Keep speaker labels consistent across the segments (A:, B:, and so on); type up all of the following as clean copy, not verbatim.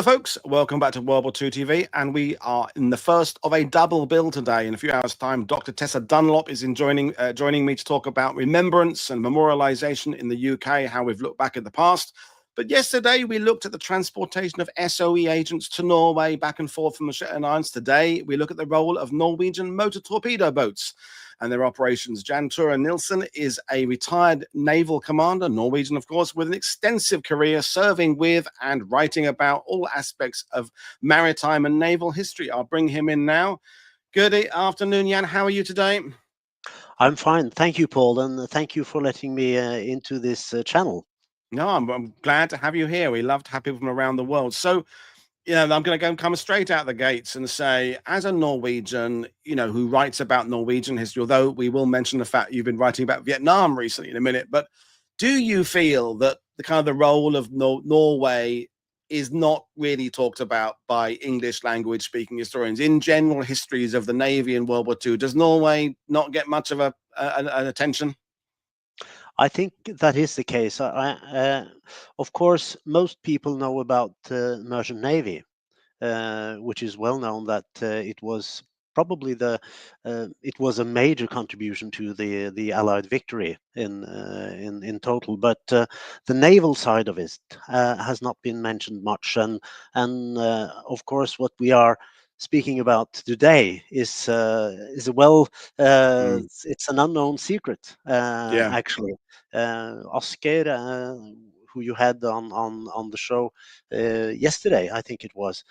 A: Hello folks, welcome back to World War II TV, and we are in the first of a double bill today. In a few hours time, Dr. Tessa Dunlop is joining me to talk about remembrance and memorialization in the UK, how we've looked back at the past. But yesterday we looked at the transportation of S.O.E agents to Norway back and forth from the Shetland Islands. Today we look at the role of Norwegian motor torpedo boats and their operations. Jan Tore Nilsen is a retired naval commander, Norwegian of course, with an extensive career serving with and writing about all aspects of maritime and naval history. I'll bring him in now. Good afternoon, Jan. How are you today?
B: I'm fine. Thank you, Paul, and thank you for letting me into this channel.
A: No, I'm glad to have you here. We love to have people from around the world. So, I'm going to come straight out the gates and say, as a Norwegian, who writes about Norwegian history, although we will mention the fact you've been writing about Vietnam recently in a minute, but do you feel that the role of Norway is not really talked about by English language speaking historians in general histories of the Navy in World War II? Does Norway not get much of an attention?
B: I think that is the case. Of course, most people know about the Merchant Navy, which is well known that it was probably it was a major contribution to the Allied victory in total. But the naval side of it has not been mentioned much, and of course, what we are speaking about today is it's an unknown secret actually. Oscar, who you had on the show yesterday, I think it was,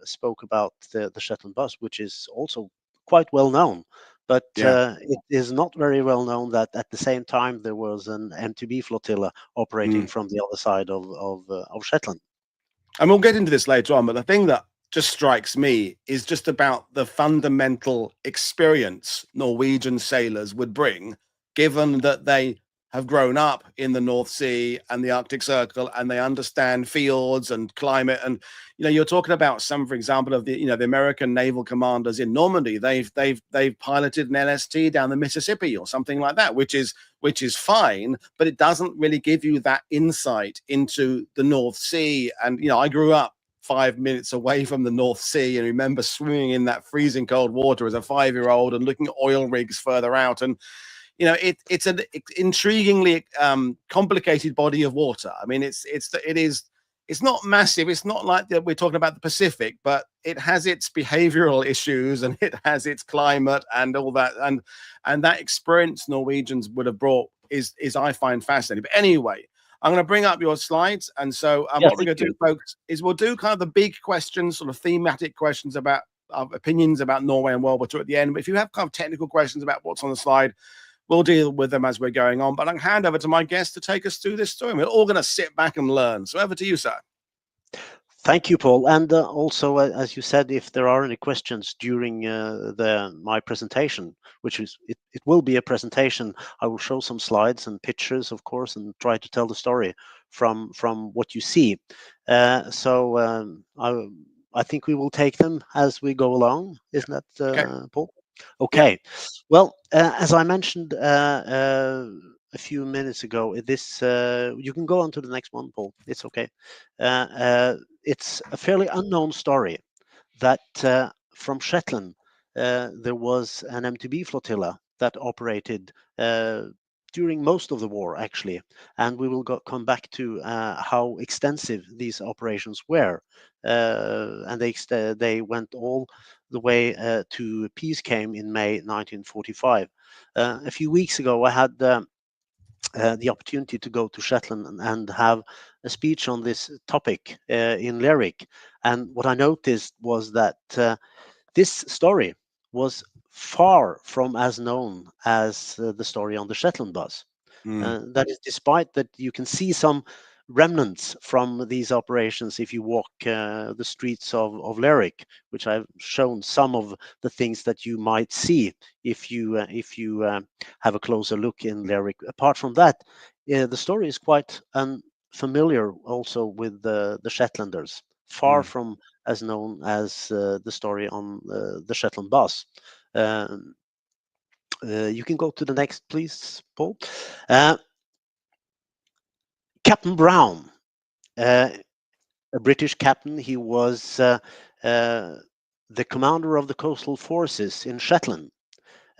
B: spoke about the Shetland bus, which is also quite well known. But it is not very well known that at the same time there was an MTB flotilla operating from the other side of Shetland.
A: And we'll get into this later on, but the thing that just strikes me is just about the fundamental experience Norwegian sailors would bring, given that they have grown up in the North Sea and the Arctic Circle, and they understand fjords and climate. And you're talking about some, for example, of the American naval commanders in Normandy. They've piloted an LST down the Mississippi or something like that, which is fine, but it doesn't really give you that insight into the North Sea. And I grew up 5 minutes away from the North Sea and remember swimming in that freezing cold water as a 5-year-old and looking at oil rigs further out. And it's an intriguingly complicated body of water. I mean, it's not massive. It's not like that we're talking about the Pacific, but it has its behavioral issues and it has its climate and all that. And that experience Norwegians would have brought is I find fascinating. But anyway, I'm going to bring up your slides. And so what we're going to do, folks, is we'll do kind of the big questions, sort of thematic questions about opinions about Norway and World War II at the end. But if you have kind of technical questions about what's on the slide, we'll deal with them as we're going on. But I'll hand over to my guest to take us through this story. We're all going to sit back and learn. So over to you, sir.
B: Thank you, Paul. And also, as you said, if there are any questions during my presentation, which is it will be a presentation, I will show some slides and pictures, of course, and try to tell the story from what you see. So I think we will take them as we go along. Isn't that, okay, Paul? Okay. Yeah. Well, as I mentioned a few minutes ago, this you can go on to the next one, Paul. It's okay. It's a fairly unknown story that from Shetland there was an MTB flotilla that operated during most of the war, actually, and we will come back to how extensive these operations were, and they went all the way to peace came in May 1945. A few weeks ago, I had the opportunity to go to Shetland and have a speech on this topic in Lerwick, and what I noticed was that this story was far from as known as the story on the Shetland bus. That is, despite that you can see some remnants from these operations if you walk the streets of Lerwick, which I've shown some of the things that you might see if you have a closer look in Lerwick. Apart from that, the story is quite unfamiliar also with the Shetlanders, far from as known as the story on the Shetland bus. You can go to the next, please, Paul. Captain Brown a British captain. He was the commander of the coastal forces in Shetland.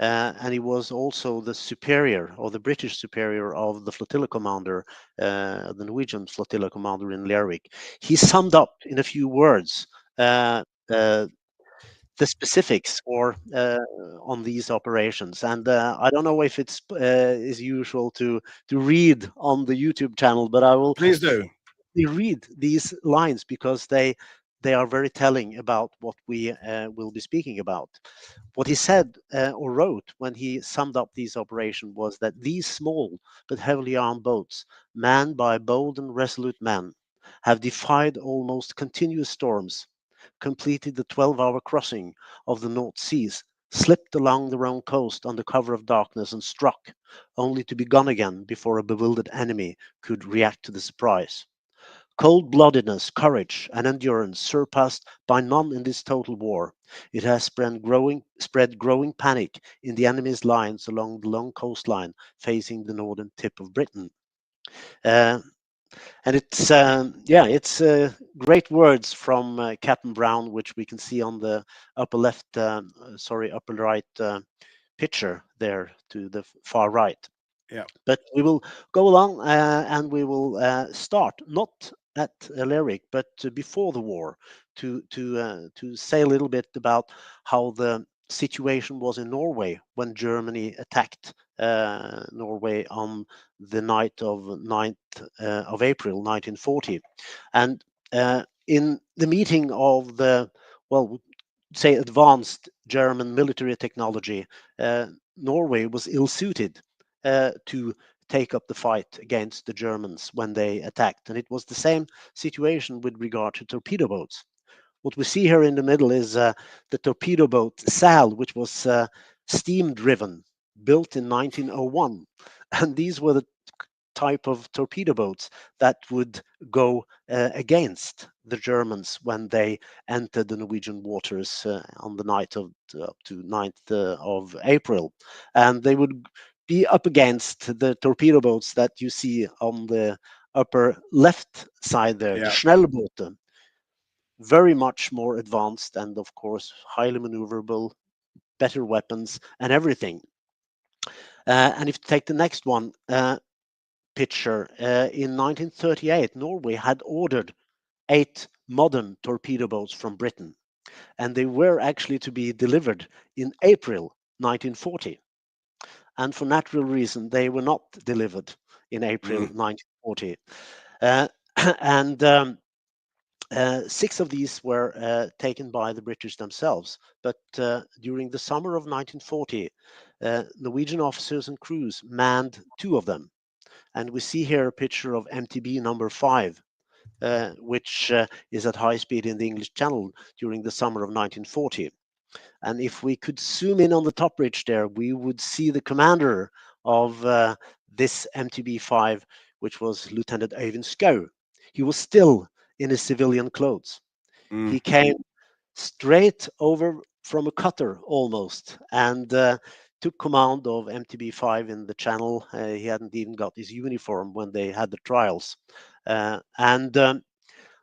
B: And he was also the superior, or the British superior, of the flotilla commander, the Norwegian flotilla commander in Lerwick. He summed up in a few words the specifics or on these operations. And I don't know if it's is usual to read on the YouTube channel, but I will
A: Please do.
B: read these lines because they are very telling about what we will be speaking about. What he said or wrote when he summed up these operations was that these small but heavily armed boats, manned by bold and resolute men, have defied almost continuous storms, completed the 12-hour crossing of the North Seas, slipped along their own coast under cover of darkness, and struck, only to be gone again before a bewildered enemy could react to the surprise. Cold-bloodedness, courage, and endurance surpassed by none in this total war. It has spread growing panic in the enemy's lines along the long coastline facing the northern tip of Britain. And it's great words from Captain Brown, which we can see on the upper upper right picture there to the far right.
A: Yeah.
B: But we will go along and we will start not at Lerwick, but before the war, to say a little bit about how the situation was in Norway when Germany attacked Norway on the night of 9th of April 1940. And in the meeting of the, well, say advanced German military technology, Norway was ill-suited to take up the fight against the Germans when they attacked. And it was the same situation with regard to torpedo boats. What we see here in the middle is the torpedo boat Sal, which was steam driven, built in 1901. And these were the type of torpedo boats that would go against the Germans when they entered the Norwegian waters on the night of up to 9th of April. And they would be up against the torpedo boats that you see on the upper left side there, the
A: Yeah.
B: Schnellboote, very much more advanced and of course highly maneuverable, better weapons and everything. And if you take the next one, picture, in 1938, Norway had ordered 8 modern torpedo boats from Britain, and they were actually to be delivered in April 1940. And for natural reason, they were not delivered in April 1940. And 6 of these were taken by the British themselves. But during the summer of 1940, Norwegian officers and crews manned 2 of them. And we see here a picture of MTB number 5, which is at high speed in the English Channel during the summer of 1940. And if we could zoom in on the top ridge there, we would see the commander of this MTB 5, which was Lieutenant Øyvind Skau. He was still in his civilian clothes. He came straight over from a cutter almost and took command of MTB 5 in the channel. He hadn't even got his uniform when they had the trials. And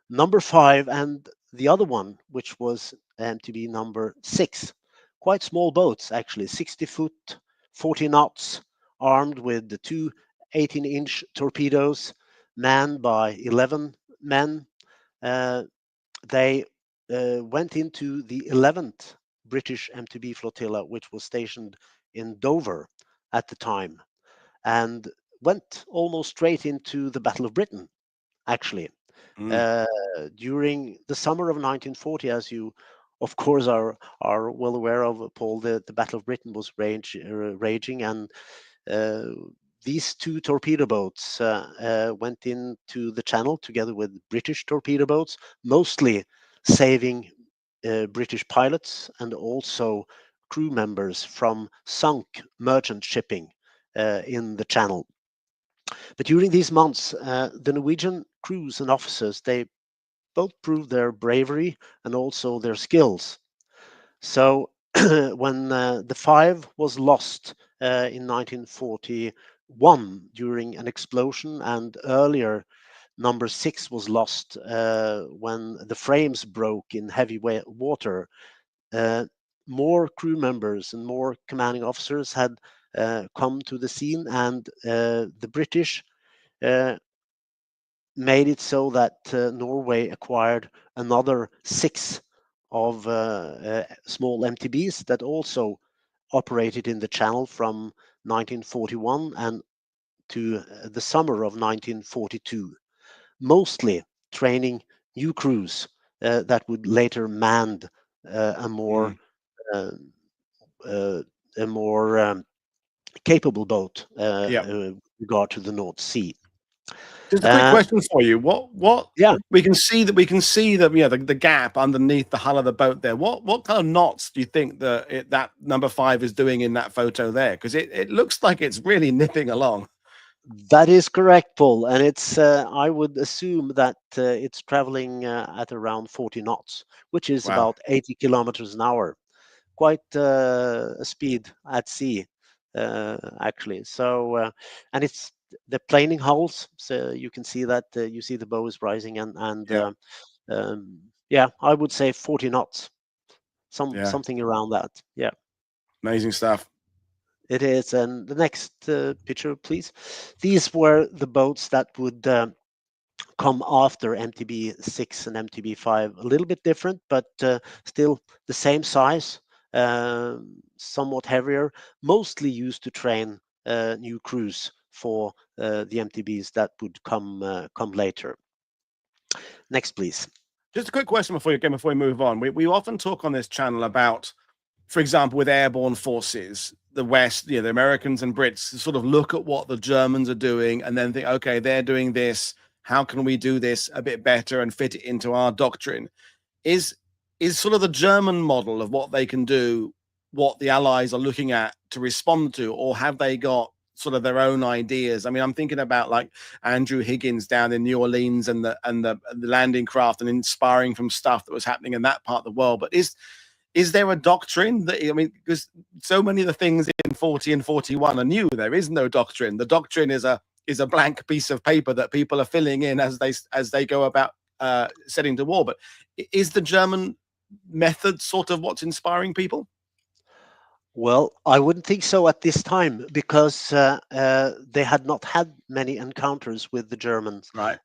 B: number 5 and the other one, which was MTB number 6, quite small boats actually, 60 foot, 40 knots, armed with the 2 18-inch torpedoes, manned by 11 men. They went into the 11th British MTB flotilla, which was stationed in Dover at the time, and went almost straight into the Battle of Britain, actually. During the summer of 1940, as you, of course, are well aware of, Paul, the Battle of Britain was raging, and these 2 torpedo boats went into the channel together with British torpedo boats, mostly saving British pilots and also crew members from sunk merchant shipping in the channel. But during these months, the Norwegian crews and officers, they both proved their bravery and also their skills. So when the 5 was lost in 1941 during an explosion, and earlier number 6 was lost when the frames broke in heavy water. More crew members and more commanding officers had come to the scene, and the British made it so that Norway acquired another 6 of small MTBs that also operated in the channel from 1941 and to the summer of 1942, mostly training new crews that would later man a more uh, uh, a more capable boat
A: Yeah.
B: regard to the North Sea.
A: Just a quick question for you. What
B: Yeah,
A: we can see that the gap underneath the hull of the boat there. What kind of knots do you think that number 5 is doing in that photo there? Because it looks like it's really nipping along.
B: that is correct, Paul. And it's I would assume that it's traveling at around 40 knots, which is
A: Wow.
B: about 80 kilometers an hour. Quite a speed at sea, actually. So, and it's the planing hulls, so you can see that you see the bow is rising, and
A: Yeah.
B: yeah, I would say 40 knots,
A: Yeah.
B: something around that. Yeah,
A: Amazing stuff.
B: it is. And the next picture, please. These were the boats that would come after MTB 6 and MTB 5. A little bit different, but still the same size, somewhat heavier, mostly used to train new crews for the MTBs that would come later. Next, please.
A: Just a quick question before we move on. We often talk on this channel about, for example, with airborne forces, the West, the Americans and Brits sort of look at what the Germans are doing and then think, okay, they're doing this. How can we do this a bit better and fit it into our doctrine? Is sort of the German model of what they can do what the Allies are looking at to respond to, or have they got sort of their own ideas? I mean, I'm thinking about like Andrew Higgins down in New Orleans and the landing craft and inspiring from stuff that was happening in that part of the world. But is there a doctrine that, I mean, because so many of the things in 40 and 41 are new. There is no doctrine. The doctrine is a blank piece of paper that people are filling in as they go about setting to war. But is the German method sort of what's inspiring people?
B: Well, I wouldn't think so at this time, because they had not had many encounters with the German
A: Right.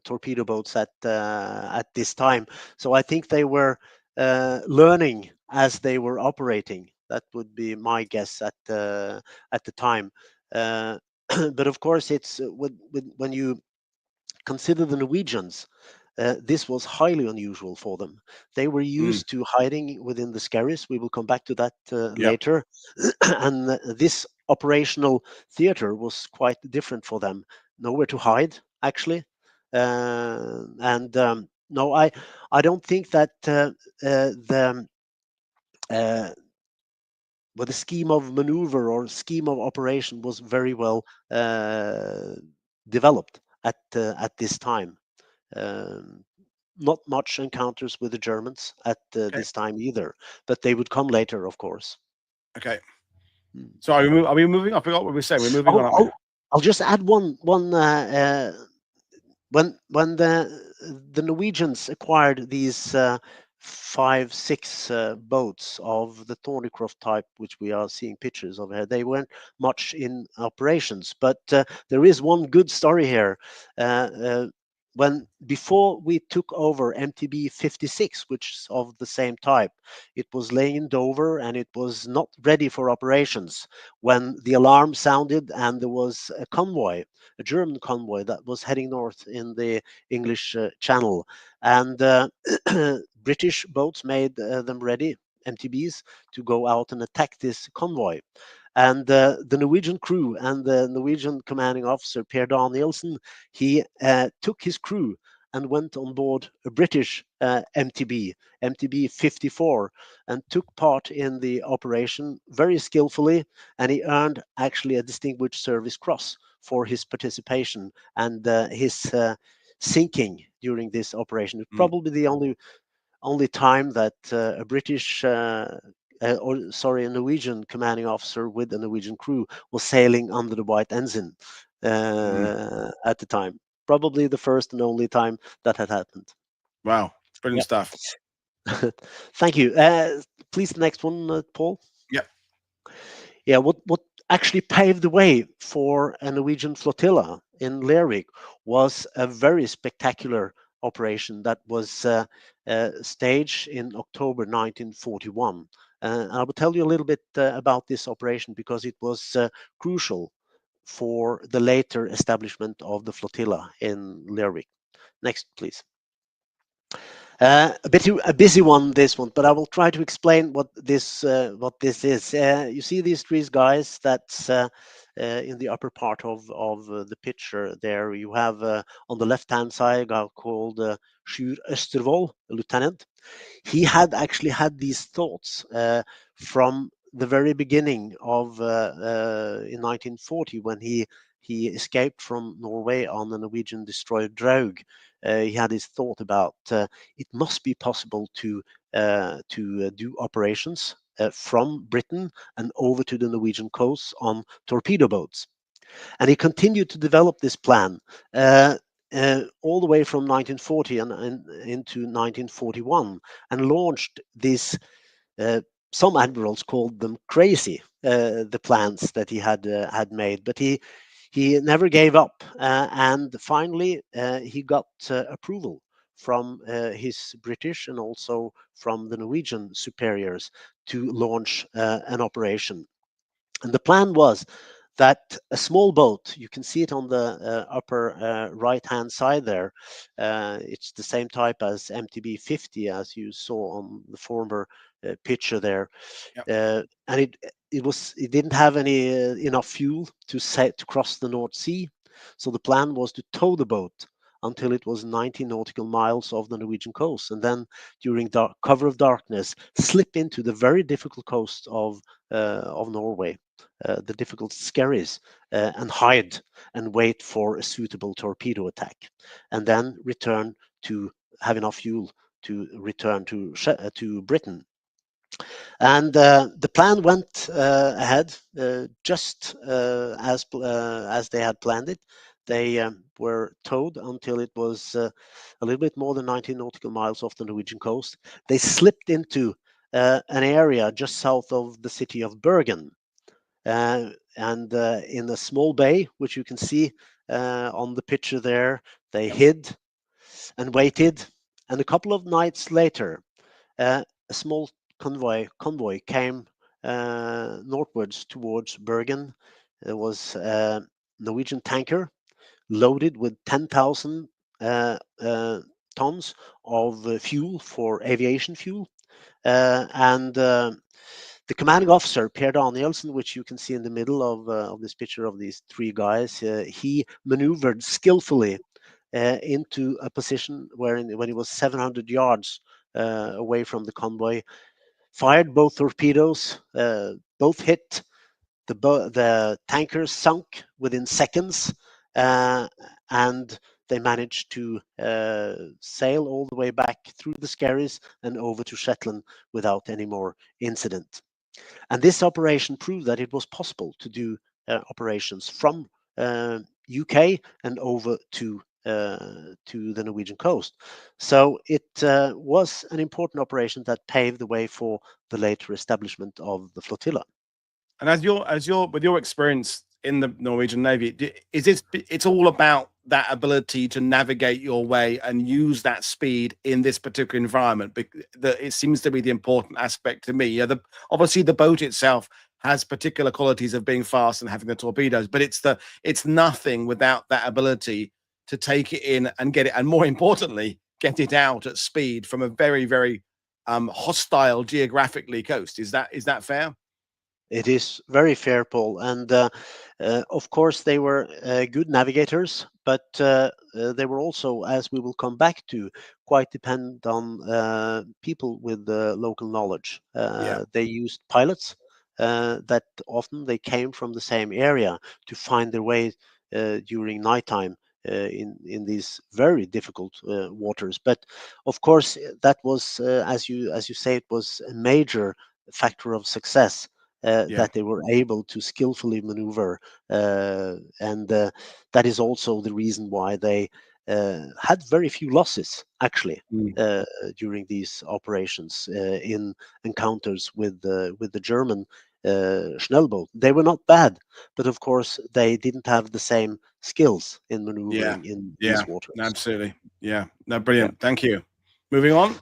B: torpedo boats at this time. So I think they were learning as they were operating. That would be my guess at the time. But of course, it's when you consider the Norwegians, this was highly unusual for them. They were
A: Mm.
B: used to hiding within the skerries. We will come back to that
A: Yeah.
B: later. And this operational theater was quite different for them. Nowhere to hide, actually. And no, I don't think that uh, the scheme of maneuver or scheme of operation was very well developed at this time. Um, Not much encounters with the Germans at
A: Okay.
B: this time either, but they would come later, of course.
A: Okay.
B: Mm.
A: So are we moving? I forgot what we were saying. We're moving on,
B: Oh,
A: aren't we?
B: I'll just add one. When the Norwegians acquired these 5, 6 boats of the Thornycroft type, which we are seeing pictures of here, they weren't much in operations. But there is one good story here. When before we took over MTB 56, which is of the same type, it was laying in Dover and it was not ready for operations when the alarm sounded, and there was a convoy, a German convoy that was heading north in the English Channel, and British boats made them ready, MTBs, to go out and attack this convoy. And the Norwegian crew and the Norwegian commanding officer, Tore Nilsen, he took his crew and went on board a British MTB, MTB 54, and took part in the operation very skillfully. And he earned actually a Distinguished Service Cross for his participation and his sinking during this operation. It's
A: Mm.
B: probably the only time that a British a Norwegian commanding officer with a Norwegian crew was sailing under the white ensign
A: Mm.
B: at the time. probably the first and only time that had happened.
A: Wow, brilliant
B: Yep.
A: stuff.
B: Thank you. Please, the next one, Paul.
A: Yep.
B: Yeah, what actually paved the way for a Norwegian flotilla in Lerwick was a very spectacular operation that was staged in October 1941. And I will tell you a little bit about this operation because it was crucial for the later establishment of the flotilla in Lerwick. Next, please. A busy one, this one, but I will try to explain what this is. You see these three guys that's in the upper part of the picture there. You have on the left-hand side a guy called Sjur Østervold, a lieutenant. He had actually had these thoughts from the very beginning of in 1940 when he escaped from Norway on the Norwegian destroyer Draug. He had his thought about it must be possible to do operations from Britain and over to the Norwegian coast on torpedo boats. And he continued to develop this plan all the way from 1940 and into 1941, and launched these. Some admirals called them crazy, the plans that he had made, but he never gave up, and finally he got approval from his British and also from the Norwegian superiors to launch an operation. And the plan was that a small boat, you can see it on the upper right-hand side there. It's the same type as MTB 50 as you saw on the former picture there.
A: Yep.
B: And it didn't have any enough fuel to cross the North Sea. So the plan was to tow the boat until it was 90 nautical miles off the Norwegian coast, and then during cover of darkness, slip into the very difficult coast of Norway, the difficult Skerries, and hide and wait for a suitable torpedo attack, and then return to have enough fuel to return to Britain. And the plan went ahead just as they had planned it. They were towed until it was a little bit more than 90 nautical miles off the Norwegian coast. They slipped into an area just south of the city of Bergen. And in a small bay, which you can see on the picture there, they hid and waited. And a couple of nights later, a small convoy came northwards towards Bergen. There was a Norwegian tanker loaded with 10,000 tons of fuel for aviation fuel. And the commanding officer, Tore Nilsen, which you can see in the middle of this picture of these three guys, he maneuvered skillfully into a position where when he was 700 yards away from the convoy, fired both torpedoes, both hit. The tankers sunk within seconds, and they managed to sail all the way back through the Skerries and over to Shetland without any more incident. And this operation proved that it was possible to do operations from UK and over to the Norwegian coast. So it was an important operation that paved the way for the later establishment of the flotilla.
A: And with your experience in the Norwegian Navy, it's all about that ability to navigate your way and use that speed in this particular environment. It seems to be the important aspect to me. Yeah, obviously the boat itself has particular qualities of being fast and having the torpedoes, but it's nothing without that ability to take it in and get it, and more importantly, get it out at speed from a very, very hostile geographically coast. Is that fair?
B: It is very fair, Paul. And of course, they were good navigators, but they were also, as we will come back to, quite dependent on people with local knowledge.
A: Yeah.
B: They used pilots that often they came from the same area to find their way during nighttime. In these very difficult waters, but of course that was, as you say, it was a major factor of success that they were able to skillfully maneuver, and that is also the reason why they had very few losses, actually, during these operations in encounters with the German Schnellboat. They were not bad, but of course they didn't have the same skills in maneuvering in these waters.
A: Absolutely. Yeah. No, brilliant. Thank you. Moving on.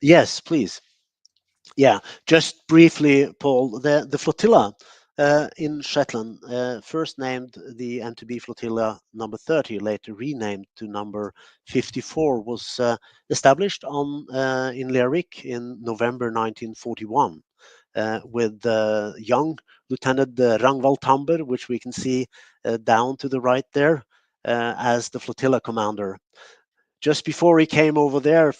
B: Yes, please. Yeah, just briefly, Paul, the flotilla in Shetland, first named the MTB Flotilla number 30, later renamed to number 54, was established in Lerwick in November 1941 with young Lieutenant Ragnvald Tamber, which we can see down to the right there, as the flotilla commander. Just before he came over there,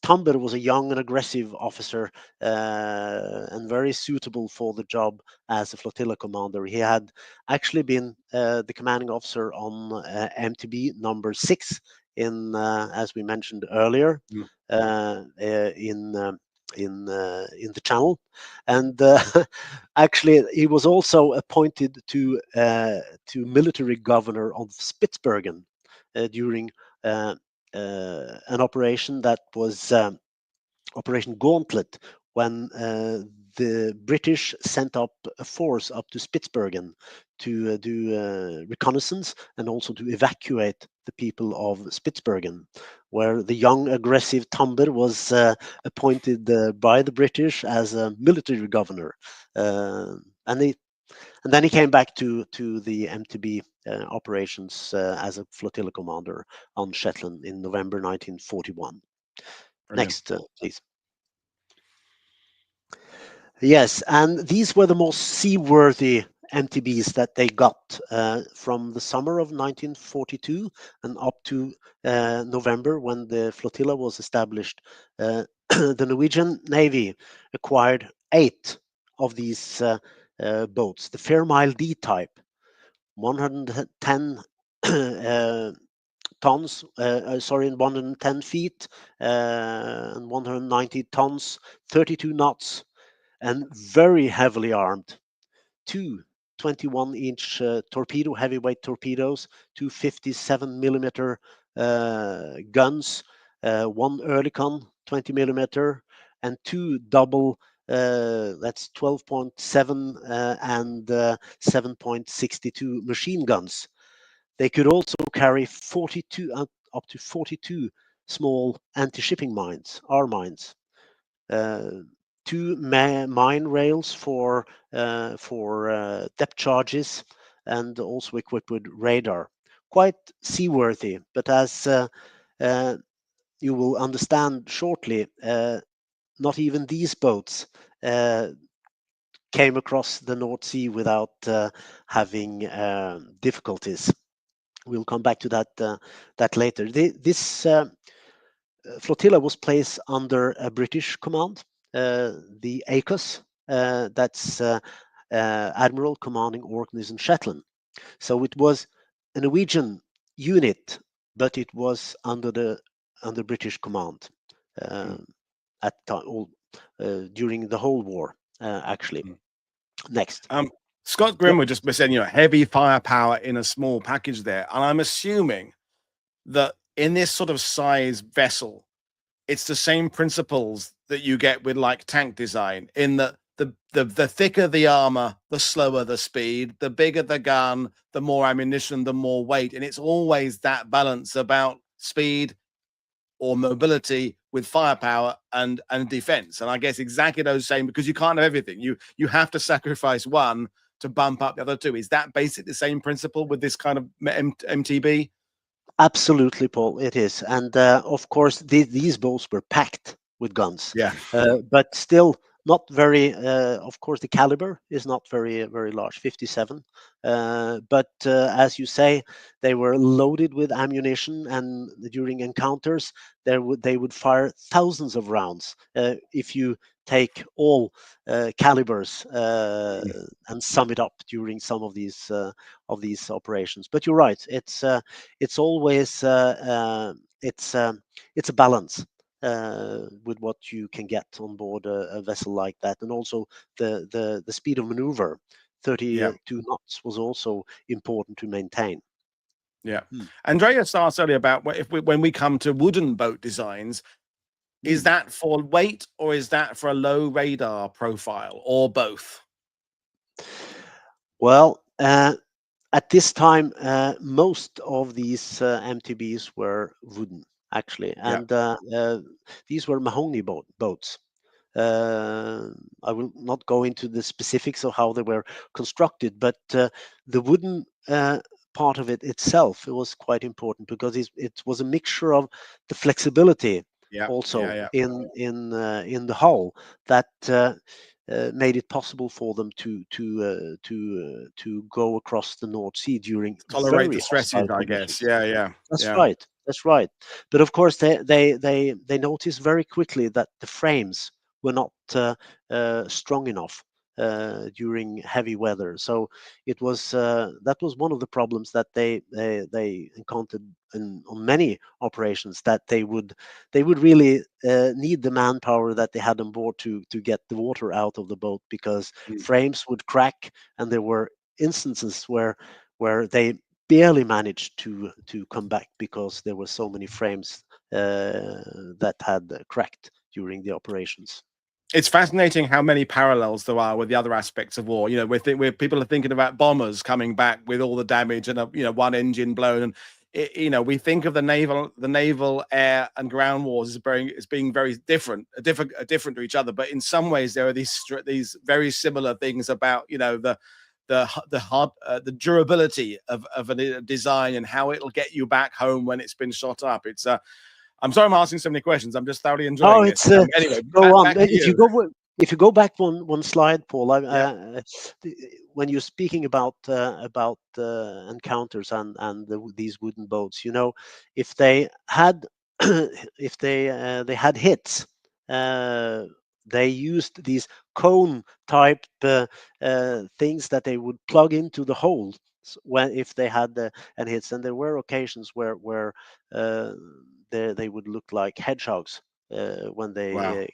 B: Tamber was a young and aggressive officer and very suitable for the job as a flotilla commander. He had actually been the commanding officer on MTB number 6 in, as we mentioned earlier, in the Channel, and actually he was also appointed to military governor of Spitsbergen during an operation that was Operation Gauntlet, when the British sent up a force up to Spitsbergen to do reconnaissance and also to evacuate the people of Spitsbergen, where the young aggressive Tamber was appointed by the British as a military governor, and then he came back to the MTB operations as a flotilla commander on Shetland in November 1941. Brilliant. Next, please. Yes, and these were the most seaworthy MTBs that they got from the summer of 1942 and up to November, when the flotilla was established. The Norwegian Navy acquired 8 of these boats, the Fairmile D type, 110 tons, 110 feet and 190 tons, 32 knots, and very heavily armed. 2 21-inch torpedo, heavyweight torpedoes, 2 57 millimeter guns, 1 Oerlikon 20 millimeter, and 2 double that's 12.7 and 7.62 machine guns. They could also carry 42 up to 42 small anti-shipping mines, R mines. 2 mine rails for depth charges, and also equipped with radar. Quite seaworthy, but as you will understand shortly, not even these boats came across the North Sea without having difficulties. We'll come back to that later. This flotilla was placed under a British command, the ACOS, that's Admiral Commanding Orkneys and Shetland. So it was a Norwegian unit, but it was under British command at during the whole war, actually. Next.
A: Scott Grimwood just said, heavy firepower in a small package there, and I'm assuming that in this sort of size vessel, it's the same principles that you get with like tank design, in that the thicker the armor, the slower the speed, the bigger the gun, the more ammunition, the more weight. And it's always that balance about speed or mobility with firepower and defense. And I guess exactly those same, because you can't have everything. You have to sacrifice one to bump up the other two. Is that basically the same principle with this kind of MTB?
B: Absolutely, Paul, it is. And of course, these boats were packed with guns.
A: Yeah.
B: But still not very, of course, the caliber is not very large, 57. But as you say, they were loaded with ammunition, and during encounters, they would fire thousands of rounds. If you take all calibers and sum it up during some of these operations. But you're right, it's always it's a balance. with what you can get on board a vessel like that, and also the speed of maneuver. 32 knots was also important to maintain.
A: Yeah. Andreas asked earlier about when we come to wooden boat designs, is that for weight or is that for a low radar profile or both?
B: Well, at this time, most of these MTBs were wooden, actually, and these were mahogany boats. I will not go into the specifics of how they were constructed, but the wooden part of it itself, it was quite important because it was a mixture of the flexibility also in the hull that made it possible for them to go across the North Sea during
A: tolerate
B: very
A: the stresses, I guess.
B: That's right. That's right. But of course, they noticed very quickly that the frames were not strong enough during heavy weather. So it was that was one of the problems that they encountered on many operations, that they would really need the manpower that they had on board to get the water out of the boat, because frames would crack, and there were instances where they barely managed to come back because there were so many frames that had cracked during the operations.
A: It's fascinating how many parallels there are with the other aspects of war. You know, where people are thinking about bombers coming back with all the damage and one engine blown, and we think of the naval, air, and ground wars as being very different to each other. But in some ways, there are these very similar things about the durability of a design and how it'll get you back home when it's been shot up. It's I'm sorry I'm asking so many questions. I'm just thoroughly enjoying this. Anyway,
B: go on.
A: Back to you.
B: If you go back one slide, Paul, when you're speaking about encounters and these wooden boats, if they had if they had hits, they used these cone type things that they would plug into the hole if they had any hits, and there were occasions where they would look like hedgehogs when they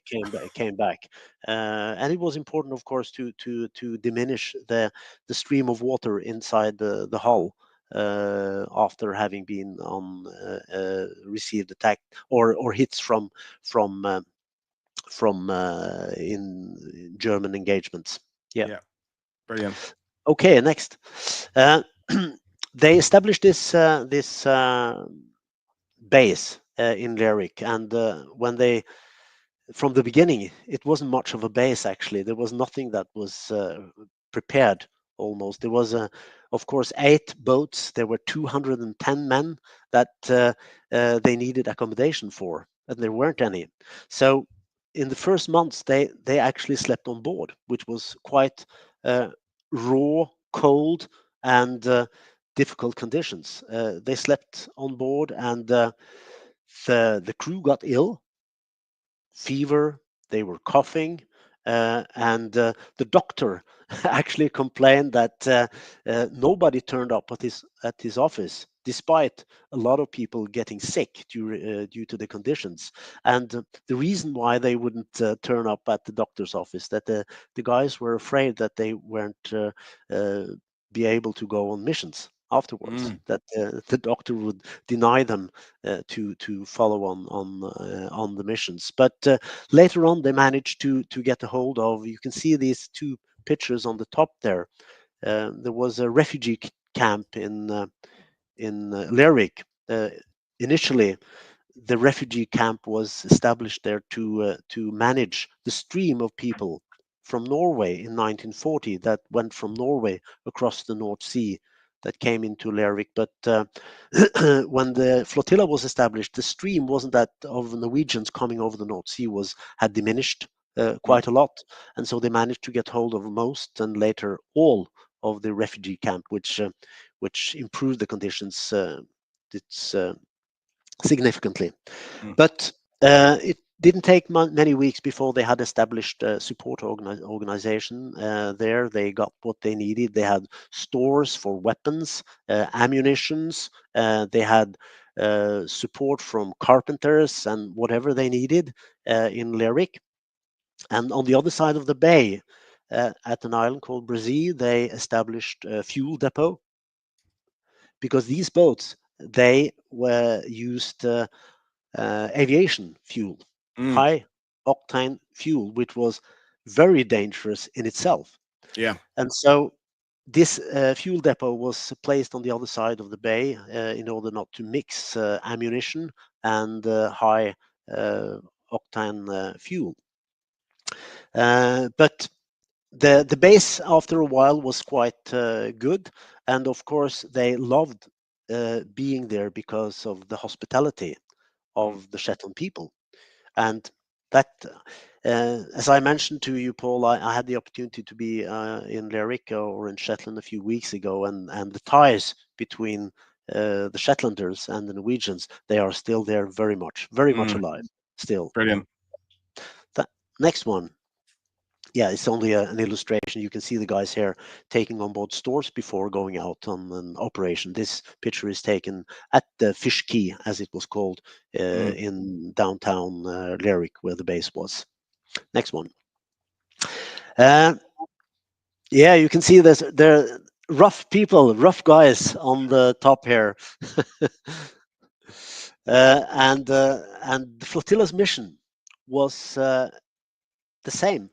B: came back, and it was important, of course, to diminish the stream of water inside the hull after having been on received attack or hits from in German engagements.
A: Yeah, brilliant.
B: Okay, next. They established this base in Lerwick, and when they from the beginning, it wasn't much of a base, actually. There was nothing that was prepared almost. There was, of course, 8 boats. There were 210 men that they needed accommodation for, and there weren't any. So in the first months, they actually slept on board, which was quite raw, cold, and difficult conditions. They slept on board, and the crew got ill, fever, they were coughing, and the doctor actually complained that nobody turned up at his office, despite a lot of people getting sick due to the conditions. And the reason why they wouldn't turn up at the doctor's office, that the guys were afraid that they weren't be able to go on missions afterwards, that the doctor would deny them to follow on the missions. But later on, they managed to get a hold of. You can see these 2 pictures on the top there. There was a refugee camp in Lerwick. Initially, the refugee camp was established there to manage the stream of people from Norway in 1940 that went from Norway across the North Sea that came into Lerwick. But when the flotilla was established, the stream wasn't that of Norwegians coming over the North Sea had diminished quite a lot, and so they managed to get hold of most and later all of the refugee camp, which improved the conditions significantly. But it didn't take many weeks before they had established a support organization there. They got what they needed. They had stores for weapons, ammunitions. They had support from carpenters and whatever they needed in Lerwick. And on the other side of the bay, at an island called Brazil, they established a fuel depot, because these boats, they were used aviation fuel, high octane fuel, which was very dangerous in itself.
A: Yeah.
B: And so this fuel depot was placed on the other side of the bay in order not to mix ammunition and high octane fuel. But the base after a while was quite good, and of course they loved being there because of the hospitality of the Shetland people. And that, as I mentioned to you, Paul, I had the opportunity to be in Lerwick or in Shetland a few weeks ago, and the ties between the Shetlanders and the Norwegians, they are still there, very much alive still.
A: Brilliant.
B: Next one. Yeah, it's only an illustration. You can see the guys here taking on board stores before going out on an operation. This picture is taken at the Fish Quay, as it was called, in downtown Lerwick, where the base was. Next one. Yeah, you can see there rough people, rough guys on the top here. And the flotilla's mission was the same.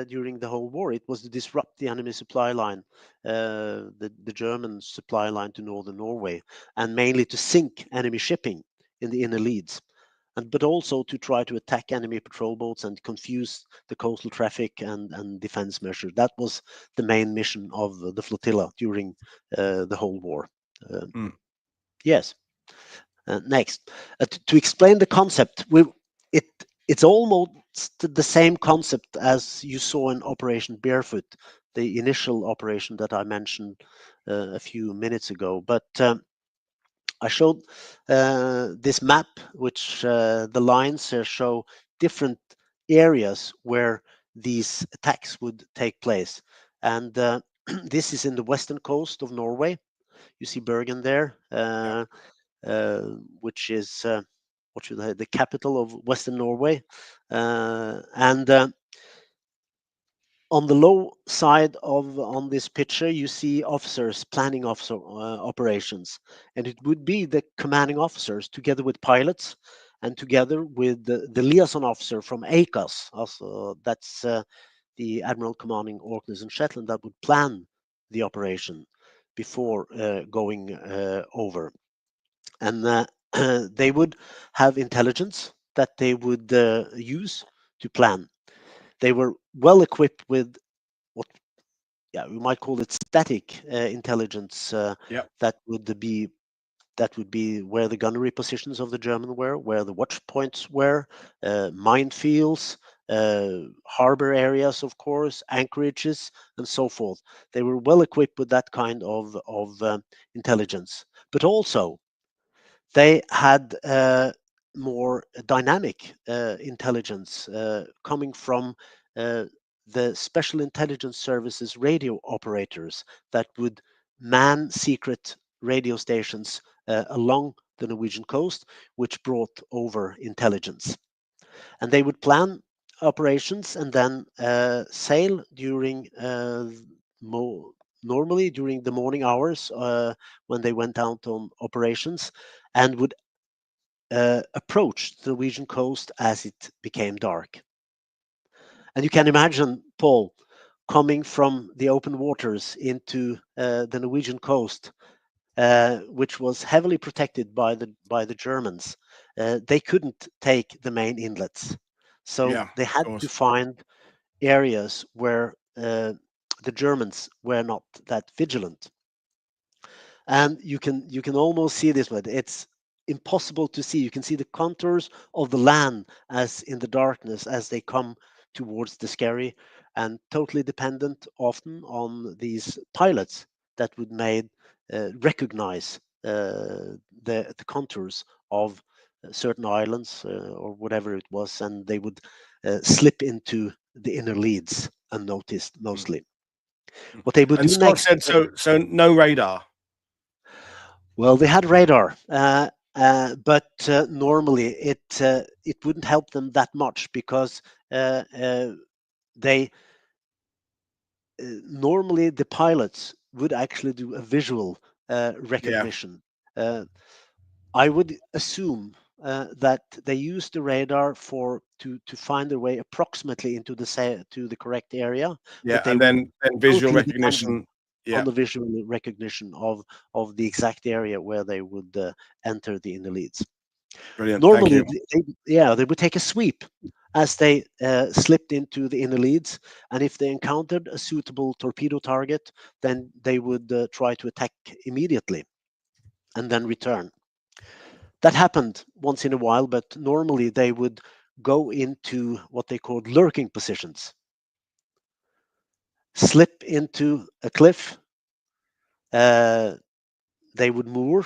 B: During the whole war, it was to disrupt the enemy supply line, the German supply line to northern Norway, and mainly to sink enemy shipping in the inner leads, but also to try to attack enemy patrol boats and confuse the coastal traffic and defense measures. That was the main mission of the flotilla during the whole war. Yes. Next, to explain the concept, it's almost the same concept as you saw in Operation Barefoot, the initial operation that I mentioned a few minutes ago. But I showed this map, which the lines show different areas where these attacks would take place. And this is in the western coast of Norway. You see Bergen there. Which is the capital of Western Norway, and on the low side on this picture you see officers, planning officer operations, and it would be the commanding officers together with pilots and together with the liaison officer from ACAS, also that's the Admiral Commanding Orkneys Shetland, that would plan the operation before going over. And they would have intelligence that they would use to plan. They were well equipped with what, yeah, we might call it static intelligence. That would be where the gunnery positions of the German were, where the watch points were, minefields, harbor areas, of course, anchorages, and so forth. They were well equipped with that kind of intelligence, but also they had more dynamic intelligence coming from the special intelligence services radio operators that would man secret radio stations along the Norwegian coast, which brought over intelligence. And they would plan operations and then sail during normally during the morning hours when they went out on operations, and would approach the Norwegian coast as it became dark. And you can imagine, Paul, coming from the open waters into the Norwegian coast, which was heavily protected by the Germans. They couldn't take the main inlets, so they had to find areas where the Germans were not that vigilant. And you can almost see this, but it's impossible to see. You can see the contours of the land as in the darkness as they come towards the Skerry, and totally dependent often on these pilots that would recognize the contours of certain islands or whatever it was, and they would slip into the inner leads unnoticed mostly. What they would do
A: Scott
B: next.
A: said so no radar.
B: Well, they had radar, but normally it wouldn't help them that much, because they normally the pilots would actually do a visual recognition. I would assume that they use the radar to find their way approximately into the correct area, but they
A: and
B: would
A: then visual
B: totally depend
A: recognition.
B: on the visual recognition of the exact area where they would enter the inner leads.
A: Brilliant. Thank
B: Normally,
A: you.
B: they would take a sweep as they slipped into the inner leads, and if they encountered a suitable torpedo target, then they would try to attack immediately and then return. That happened once in a while, but normally they would go into what they called lurking positions, slip into a cliff, they would moor,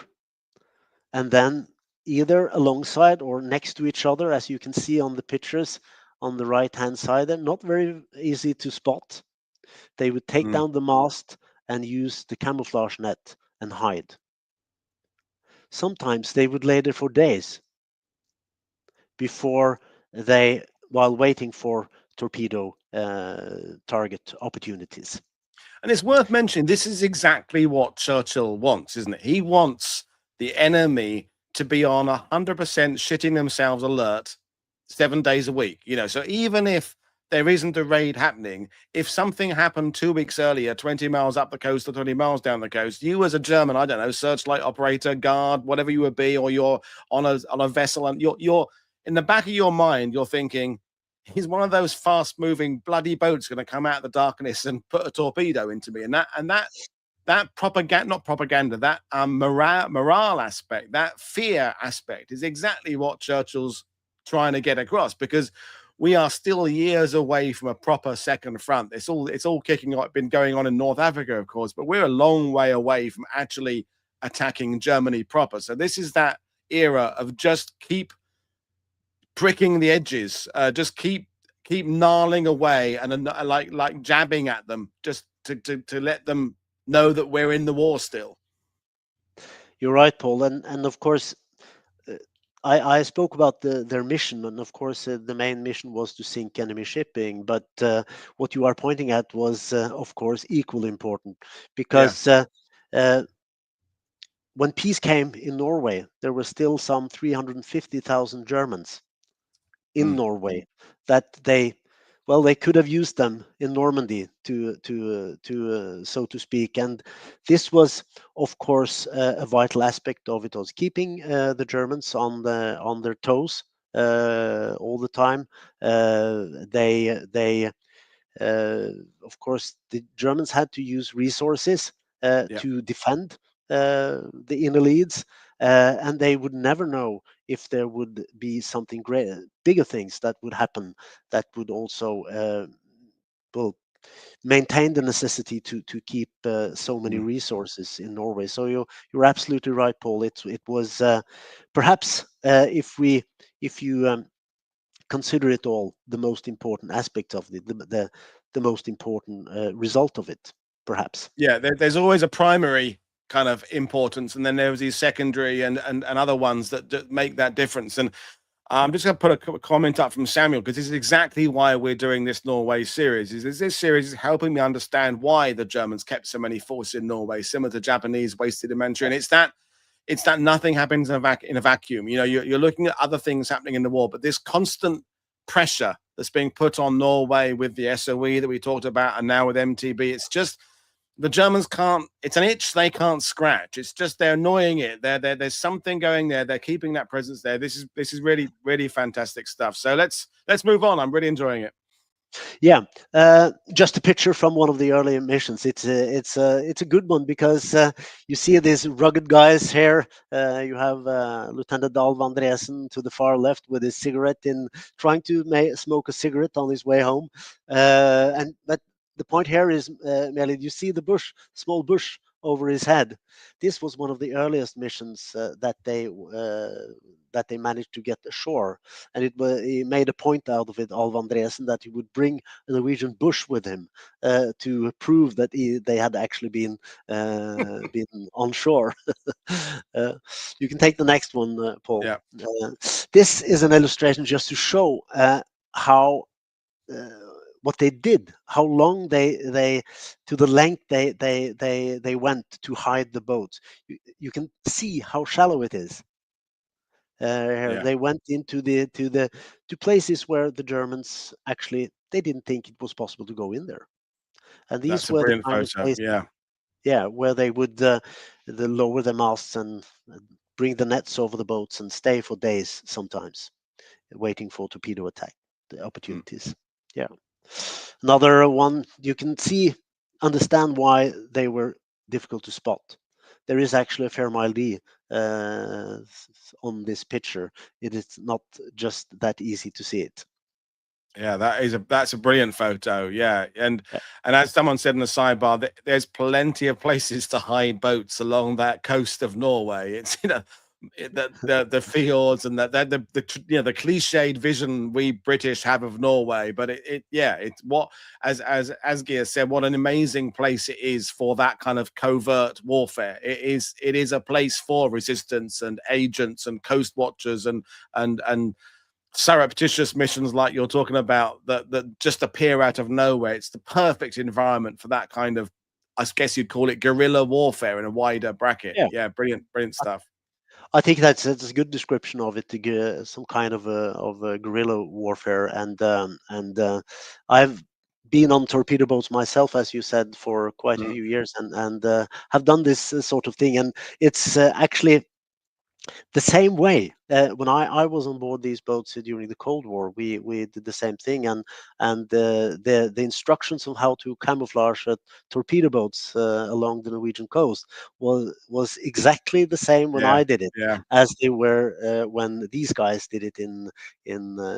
B: and then either alongside or next to each other, as you can see on the pictures on the right hand side, they're not very easy to spot. They would take down the mast and use the camouflage net and hide. Sometimes they would lay there for days before they, while waiting for torpedo target opportunities.
A: And it's worth mentioning, this is exactly what Churchill wants, isn't it? He wants the enemy to be on 100% shitting themselves alert 7 days a week. So even if there isn't a raid happening, if something happened 2 weeks earlier, 20 miles up the coast or 20 miles down the coast, you as a German, I don't know, searchlight operator, guard, whatever you would be, or you're on a vessel, and you're in the back of your mind, you're thinking, he's one of those fast-moving bloody boats going to come out of the darkness and put a torpedo into me, and that propaganda, not propaganda, that morale aspect, that fear aspect, is exactly what Churchill's trying to get across, because we are still years away from a proper second front. It's all kicking off, been going on in North Africa, of course, but we're a long way away from actually attacking Germany proper. So this is that era of just keep pricking the edges, just keep gnarling away and like jabbing at them, just to let them know that we're in the war still.
B: You're right, Paul, and of course, I spoke about their mission, and of course, the main mission was to sink enemy shipping. But what you are pointing at was, of course, equally important, because when peace came in Norway, there were still some 350,000 Germans in Norway that they could have used them in Normandy to so to speak, and this was, of course, a vital aspect of it, was keeping the Germans on their toes all the time. Of course, the Germans had to use resources to defend the inner leads, and they would never know if there would be something bigger things that would happen that would also maintain the necessity to keep so many resources in Norway. So you're absolutely right, Paul. It was perhaps if you consider it all, the most important aspect of the most important result of it, perhaps.
A: There's always a primary kind of importance, and then there's these secondary and other ones that make that difference. And I'm just going to put a comment up from Samuel, because this is exactly why we're doing this Norway series. This series is helping me understand why the Germans kept so many forces in Norway, similar to Japanese wasted in Manchuria. And it's that nothing happens in a vacuum. You're looking at other things happening in the war, but this constant pressure that's being put on Norway with the S.O.E. that we talked about, and now with MTB, it's just the Germans can't. It's an itch they can't scratch. It's just they're annoying it. There's something going there. They're keeping that presence there. This is really, really fantastic stuff. So let's move on. I'm really enjoying it.
B: Yeah, just a picture from one of the early missions. It's a good one, because you see these rugged guys here. You have Lieutenant Dahl Andresen to the far left with his cigarette, trying to smoke a cigarette on his way home. But the point here is, Melly, you see the small bush over his head. This was one of the earliest missions that they managed to get ashore, and he made a point out of it, Alv Andresen, that he would bring a Norwegian bush with him to prove that they had actually been on shore. You can take the next one, Paul.
A: Yeah.
B: This is an illustration just to show how what they did, how long they to the length they went to hide the boats. You can see how shallow it is.
A: Yeah.
B: They went into to places where the Germans actually they didn't think it was possible to go in there, and these
A: That's a
B: were the
A: brilliant
B: kind of
A: photo.
B: places,
A: Yeah.
B: yeah, where they would lower the masts and bring the nets over the boats and stay for days sometimes, waiting for torpedo attack, the opportunities. Yeah. Another one you can understand why they were difficult to spot. There is actually a Fairmile D on this picture. It is not just that easy to see it.
A: Yeah, that's a brilliant photo. Yeah, and
B: Yeah.
A: as someone said in the sidebar, there's plenty of places to hide boats along that coast of Norway. It's the fjords and the cliched vision we British have of Norway, but it's what as Asgeir said, what an amazing place it is for that kind of covert warfare. It is a place for resistance and agents and coast watchers and surreptitious missions like you're talking about that just appear out of nowhere. It's the perfect environment for that kind of, I guess you'd call it, guerrilla warfare in a wider bracket.
B: Yeah.
A: Yeah, brilliant stuff.
B: I think that's a good description of it. To get some kind of a guerrilla warfare, and I've been on torpedo boats myself, as you said, for quite a few years, and have done this sort of thing, and it's actually the same way. When I was on board these boats during the Cold War, we did the same thing, and the instructions on how to camouflage torpedo boats along the Norwegian coast was exactly the same when
A: Yeah,
B: I did it
A: yeah,
B: as they were when these guys did it in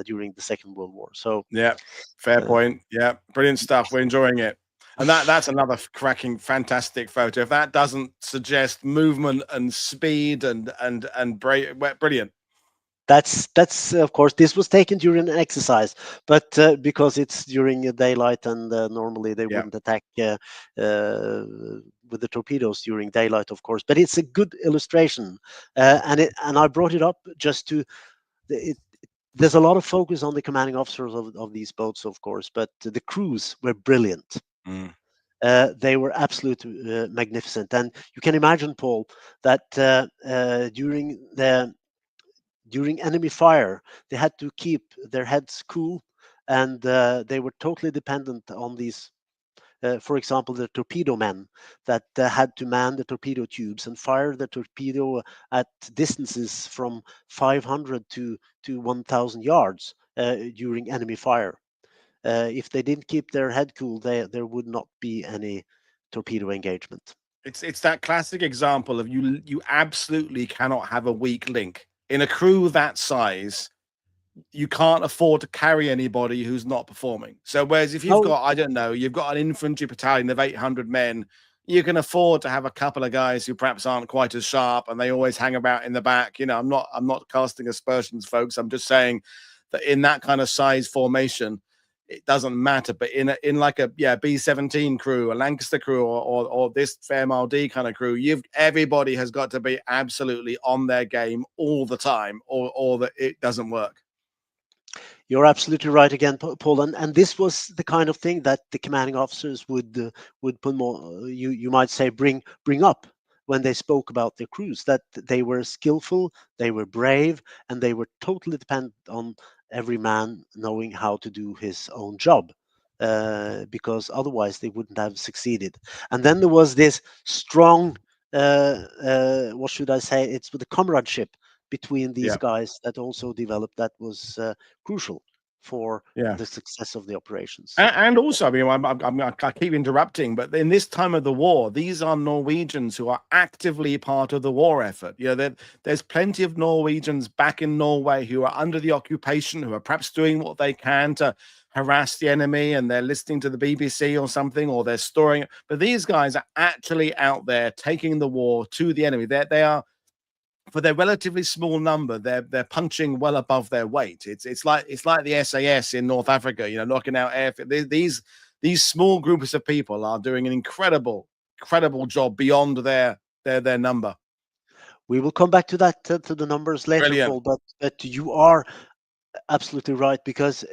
B: during the Second World War. So
A: yeah. Fair
B: uh,
A: point. Yeah, brilliant stuff. We're enjoying it. And that's another cracking, fantastic photo. If that doesn't suggest movement and speed and brilliant.
B: that's of course this was taken during an exercise, but because it's during daylight, and normally they
A: Yeah.
B: wouldn't attack uh, with the torpedoes during daylight, of course. But it's a good illustration, and I brought it up just to it. There's a lot of focus on the commanding officers of these boats, of course, but the crews were brilliant.
A: Mm.
B: They were absolutely magnificent, and you can imagine, Paul, that during enemy fire, they had to keep their heads cool, and they were totally dependent on these. For example, the torpedo men that had to man the torpedo tubes and fire the torpedo at distances from 500 to 1,000 yards during enemy fire. If they didn't keep their head cool, there would not be any torpedo engagement.
A: It's that classic example of you absolutely cannot have a weak link in a crew that size. You can't afford to carry anybody who's not performing. So whereas if you've
B: No,
A: got, I don't know, you've got an infantry battalion of 800 men, you can afford to have a couple of guys who perhaps aren't quite as sharp and they always hang about in the back. You know, I'm not casting aspersions, folks. I'm just saying that in that kind of size formation, it doesn't matter. But in like a B-17 crew, a Lancaster crew, or this Fairmile D kind of crew, everybody has got to be absolutely on their game all the time, or that it doesn't work.
B: you're absolutely right again, Paul. And this was the kind of thing that the commanding officers would put more, you might say, bring up when they spoke about their crews, that they were skillful, they were brave, and they were totally dependent on every man knowing how to do his own job. Because otherwise they wouldn't have succeeded. And then there was this strong, what should I say? It's with the comradeship between these
A: Yeah.
B: guys that also developed, that was crucial for
A: Yeah.
B: the success of the operations.
A: And also, I mean, I keep interrupting, but in this time of the war, these are Norwegians who are actively part of the war effort. You know, there's plenty of Norwegians back in Norway who are under the occupation, who are perhaps doing what they can to harass the enemy and they're listening to the BBC or something, or they're storing it. But these guys are actually out there taking the war to the enemy. They are, for their relatively small number, they're punching well above their weight. It's like the SAS in North Africa, you know, knocking out air. These small groups of people are doing an incredible job beyond their number.
B: We will come back to that, to the numbers later,
A: Brilliant.
B: Paul. But you are absolutely right, because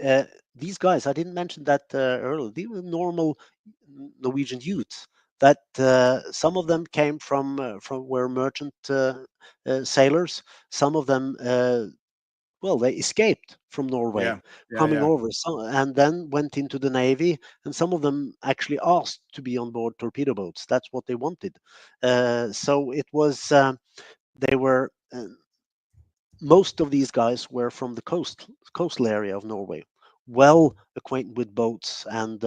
B: these guys, I didn't mention that earlier. They were normal Norwegian youths. That some of them came from were merchant sailors. Some of them, well, they escaped from Norway,
A: Yeah.
B: coming over, and then went into the Navy. And some of them actually asked to be on board torpedo boats. That's what they wanted. So it was. They were. Most of these guys were from the coastal area of Norway, well acquainted with boats and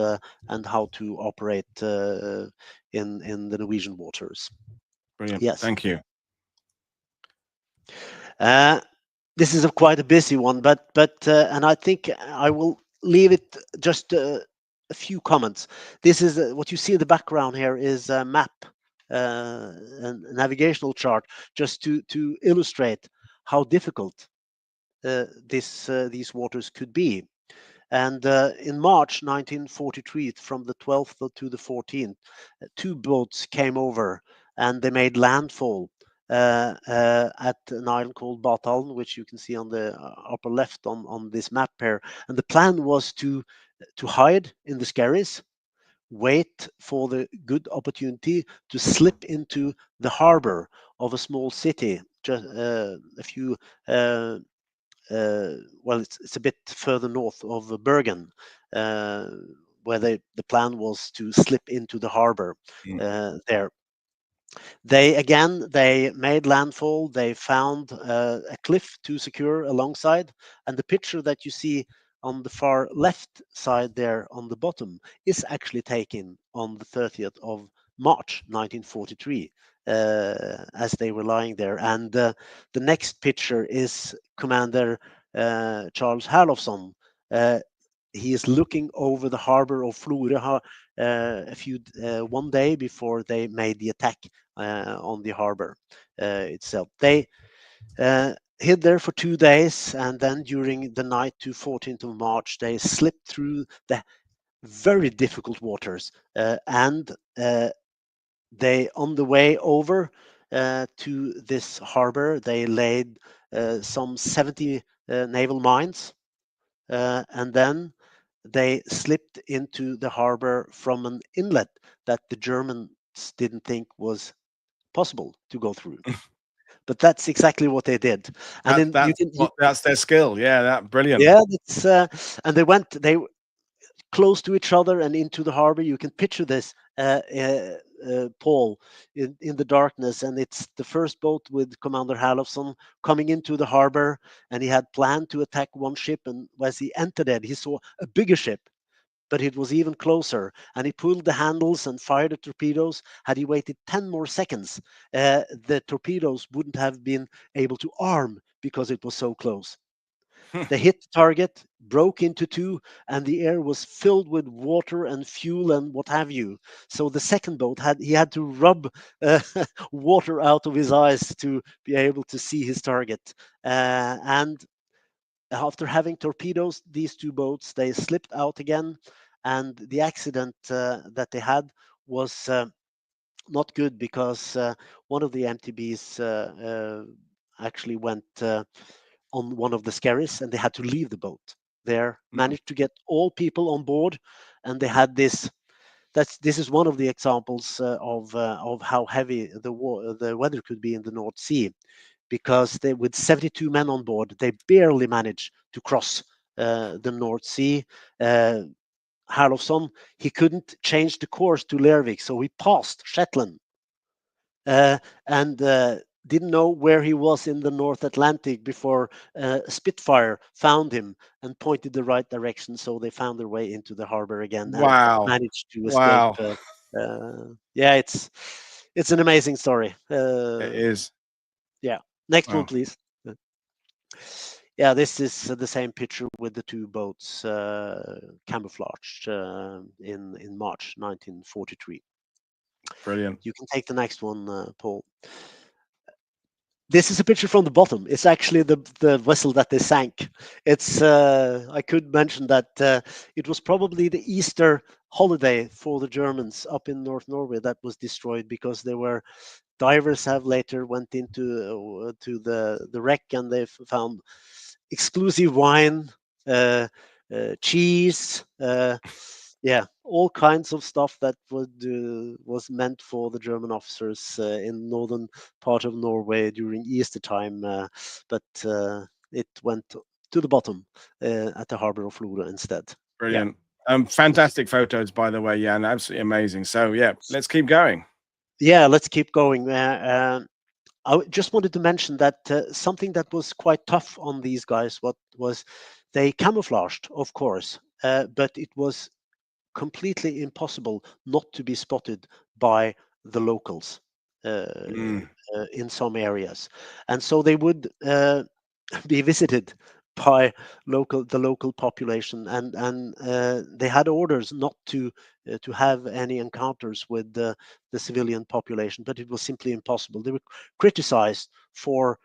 B: how to operate in the Norwegian waters.
A: Brilliant.
B: Yes.
A: Thank you.
B: This is quite a busy one, but and I think I will leave it just a few comments. This is what you see in the background here is a map, a navigational chart, just to illustrate how difficult these waters could be. And in March 1943, from the 12th to the 14th, two boats came over and they made landfall at an island called Batallen, which you can see on the upper left on this map here. And the plan was to hide in the Skerries, wait for the good opportunity to slip into the harbor of a small city, just a few well, it's a bit further north of Bergen, where the plan was to slip into the harbor there. They made landfall. They found a cliff to secure alongside, and the picture that you see on the far left side there on the bottom is actually taken on the 30th of March 1943, as they were lying there. And the next picture is Commander Charles Herlofsson. He is looking over the harbor of Florø one day before they made the attack on the harbor itself. They hid there for 2 days, and then during the night to 14th of March, they slipped through the very difficult waters, and they, on the way over to this harbor, they laid some 70 naval mines, and then they slipped into the harbor from an inlet that the Germans didn't think was possible to go through. But that's exactly what they did. And then
A: That's their skill. Yeah, that brilliant.
B: yeah, it's and they close to each other and into the harbor. You can picture this, Paul, in the darkness, and it's the first boat with Commander Herlofsson coming into the harbor, and he had planned to attack one ship, and as he entered it, he saw a bigger ship, but it was even closer, and he pulled the handles and fired the torpedoes. Had he waited 10 more seconds, the torpedoes wouldn't have been able to arm because it was so close. They hit the target, broke into two, and the air was filled with water and fuel and what have you. So the second boat had to rub water out of his eyes to be able to see his target. And after having torpedoes, these two boats, they slipped out again, and the accident that they had was not good, because one of the MTBs actually went on one of the Skerries, and they had to leave the boat there. Managed to get all people on board, and they had this. This is one of the examples of how heavy the weather could be in the North Sea, because with 72 men on board, they barely managed to cross the North Sea. Herlofsson, he couldn't change the course to Lervik, so he passed Shetland, and didn't know where he was in the North Atlantic before Spitfire found him and pointed the right direction. So they found their way into the harbor again and managed to escape. Yeah, it's an amazing story.
A: It is.
B: Yeah. Next one, please. Yeah, this is the same picture with the two boats camouflaged in March 1943.
A: Brilliant.
B: You can take the next one, Paul. This is a picture from the bottom. It's actually the vessel that they sank. It's I could mention that it was probably the Easter holiday for the Germans up in North Norway that was destroyed, because there were divers have later went into to the wreck, and they found exclusive wine, cheese, yeah, all kinds of stuff that was meant for the German officers in northern part of Norway during Easter time, but it went to the bottom at the harbor of Florø instead.
A: Brilliant. Fantastic photos, by the way, Jan. Absolutely amazing. So yeah, let's keep going.
B: Yeah, let's keep going. I just wanted to mention that something that was quite tough on these guys was they camouflaged, of course, but it was completely impossible not to be spotted by the locals in some areas, and so they would be visited by the local population, and they had orders not to have any encounters with the civilian population, but it was simply impossible. They were criticized for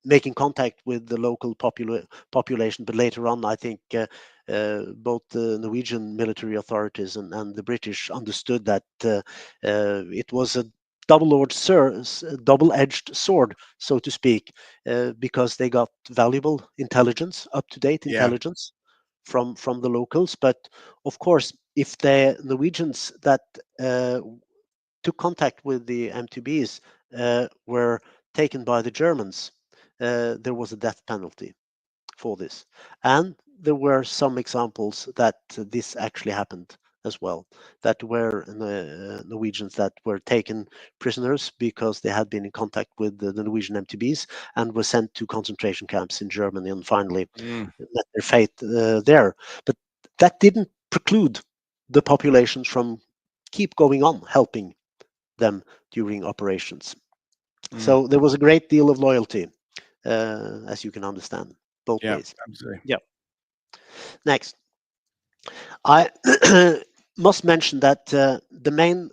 B: making contact with the local population, but later on, I think both the Norwegian military authorities and the British understood that it was a double-edged sword, so to speak, because they got valuable intelligence, up-to-date intelligence from the locals. But of course, if the Norwegians that took contact with the MTBs were taken by the Germans, there was a death penalty for this. And there were some examples that this actually happened as well, that were Norwegians that were taken prisoners because they had been in contact with the Norwegian MTBs and were sent to concentration camps in Germany and finally met their fate there. But that didn't preclude the populations from keep going on helping them during operations. So there was a great deal of loyalty, as you can understand, both ways.
A: Absolutely.
B: Yeah. Next, I must mention that the main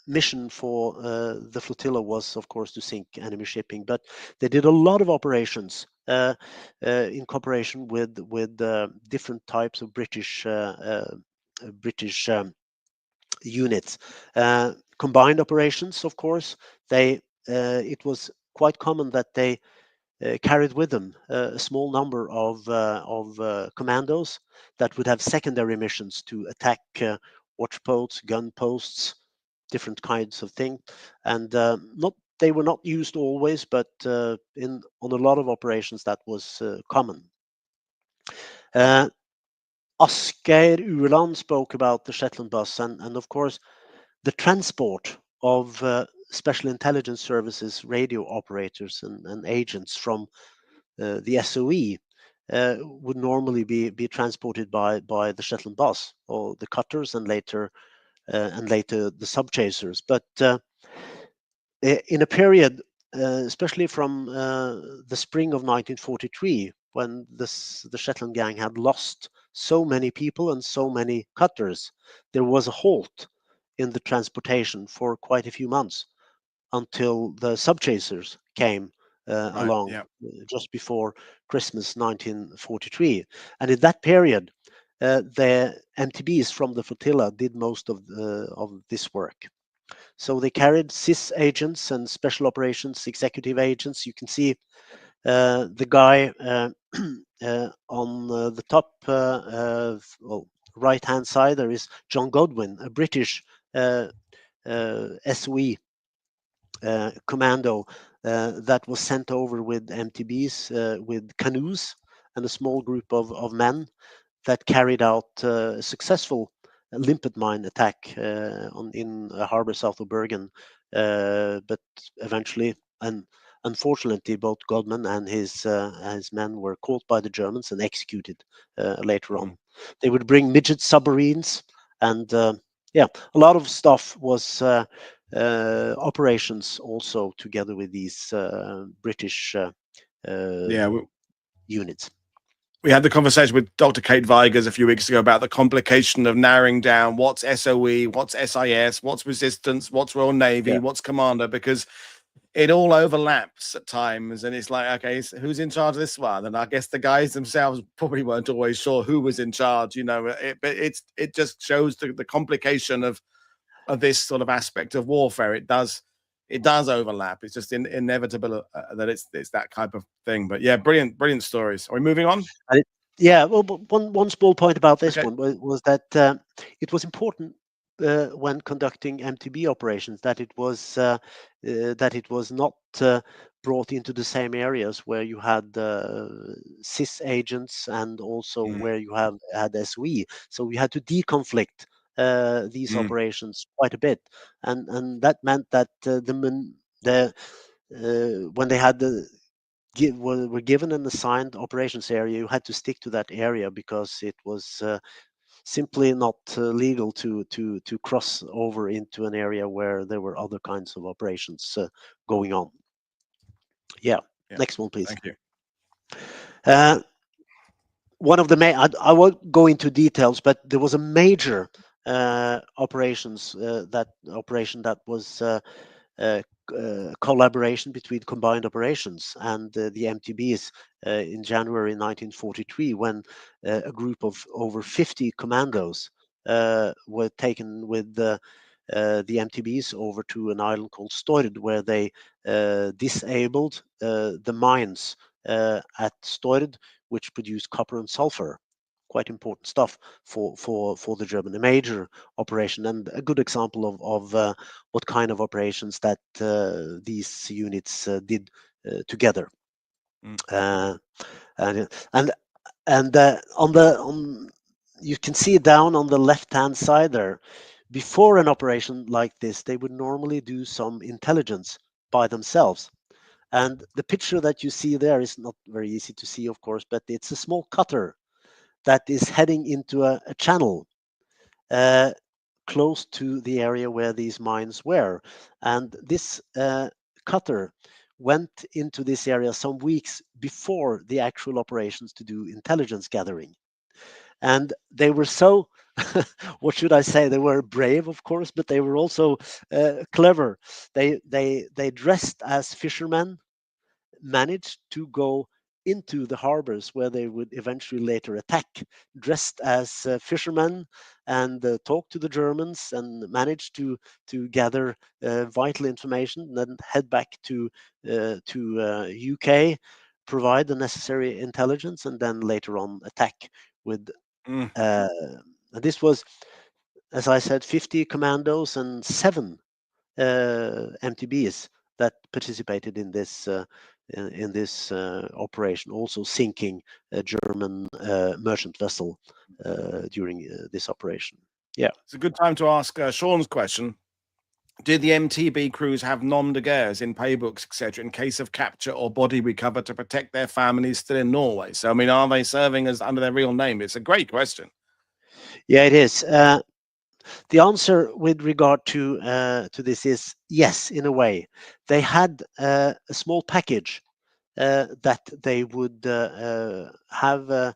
B: mission for the flotilla was, of course, to sink enemy shipping, but they did a lot of operations in cooperation with different types of British units. Combined operations, of course. It was quite common that they carried with them a small number of commandos that would have secondary missions to attack watch posts, gun posts, different kinds of thing, and they were not used always, but on a lot of operations that was common. Asgeir Ueland spoke about the Shetland bus, and of course the transport of special intelligence services radio operators and agents from the S.O.E would normally be transported by the Shetland bus or the cutters and later the subchasers. But in a period, especially from the spring of 1943, when the Shetland gang had lost so many people and so many cutters, there was a halt in the transportation for quite a few months until the subchasers came along just before Christmas 1943. And in that period, the MTBs from the flotilla did most of this work. So they carried CIS agents and special operations executive agents. You can see the guy on the top right-hand side. There is John Godwin, a British S.O.E commando that was sent over with MTBs with canoes and a small group of men that carried out a successful limpet mine attack in a harbor south of Bergen, but eventually and unfortunately both Godman and his men were caught by the Germans and executed later on. They would bring midget submarines and a lot of stuff was operations also together with these British
A: Yeah,
B: units.
A: we had the conversation with Dr. Kate Vigers a few weeks ago about the complication of narrowing down what's S.O.E, what's SIS, what's resistance, what's Royal Navy,
B: Yeah.
A: what's commander, because it all overlaps at times. And it's like, okay, so who's in charge of this one? And I guess the guys themselves probably weren't always sure who was in charge, but it just shows the complication of this sort of aspect of warfare. It does overlap. It's just inevitable that it's that type of thing. But yeah, brilliant stories. Are we moving on?
B: Yeah, well, but one small point about this
A: Okay.
B: one was that it was important when conducting MTB operations that it was not brought into the same areas where you had CIS agents and also where you had S.O.E. So we had to deconflict these operations quite a bit, and that meant that when they had were given an assigned operations area, you had to stick to that area because it was simply not legal to cross over into an area where there were other kinds of operations going on. Yeah. Next one, please.
A: Thank you.
B: One of the main, I won't go into details, but there was a major operation that was collaboration between combined operations and the MTBs in January 1943, when a group of over 50 commandos were taken with the MTBs over to an island called Stord, where they disabled the mines at Stord, which produce copper and sulfur. Quite important stuff for the German, a major operation and a good example of what kind of operations that these units did together. And on you can see down on the left hand side there, before an operation like this, they would normally do some intelligence by themselves. And the picture that you see there is not very easy to see, of course, but it's a small cutter that is heading into a channel close to the area where these mines were. And this cutter went into this area some weeks before the actual operations to do intelligence gathering. And they were so, what should I say? They were brave, of course, but they were also clever. They dressed as fishermen, managed to go into the harbors where they would eventually later attack, dressed as fishermen, and talk to the Germans and manage to gather vital information, and then head back to UK, provide the necessary intelligence, and then later on attack with. This was, as I said, 50 commandos and 7 MTBs that participated in this operation, also sinking a German merchant vessel during this operation. Yeah,
A: It's a good time to ask Sean's question. Did the MTB crews have nom de guerres in paybooks, etc., in case of capture or body recover to protect their families still in Norway? So, I mean, are they serving as under their real name? It's a great question.
B: Yeah, it is. The answer with regard to this is yes, in a way. They had a small package that they would have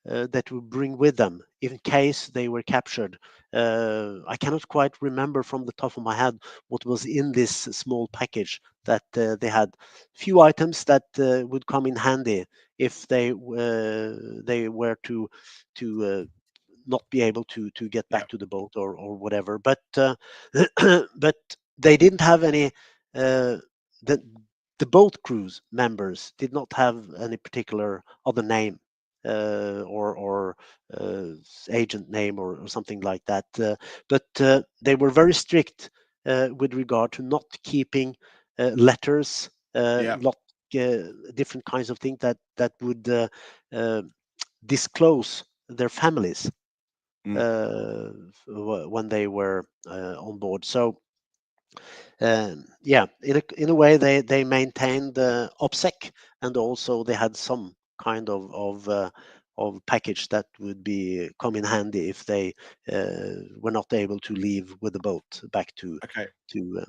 B: that would bring with them in case they were captured. I cannot quite remember from the top of my head what was in this small package that they had. Few items that would come in handy if they were to not be able to get back to the boat or whatever. But but they didn't have any. The boat crews members did not have any particular other name or agent name or something like that. But they were very strict with regard to not keeping letters, lot different kinds of things that would disclose their families when they were on board. So yeah, in a way they maintained the OPSEC, and also they had some kind of package that would be come in handy if they were not able to leave with the boat back to
A: Okay.
B: to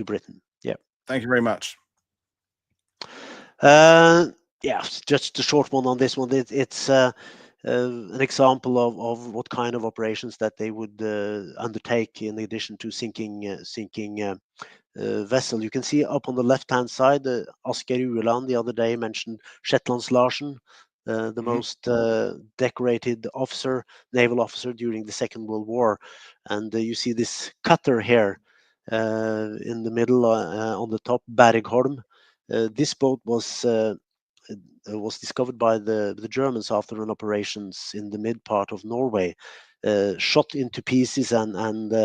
B: Britain. Yeah.
A: Thank you very much.
B: Yeah, just a short one on this one. It's an example of what kind of operations that they would undertake in addition to sinking vessel. You can see up on the left-hand side, Asgeir Ueland the other day mentioned Shetland Larsen, the most decorated officer, naval officer during the Second World War. And you see this cutter here in the middle on the top, Bergholm. This boat was discovered by the Germans after an operations in the mid part of Norway, shot into pieces, and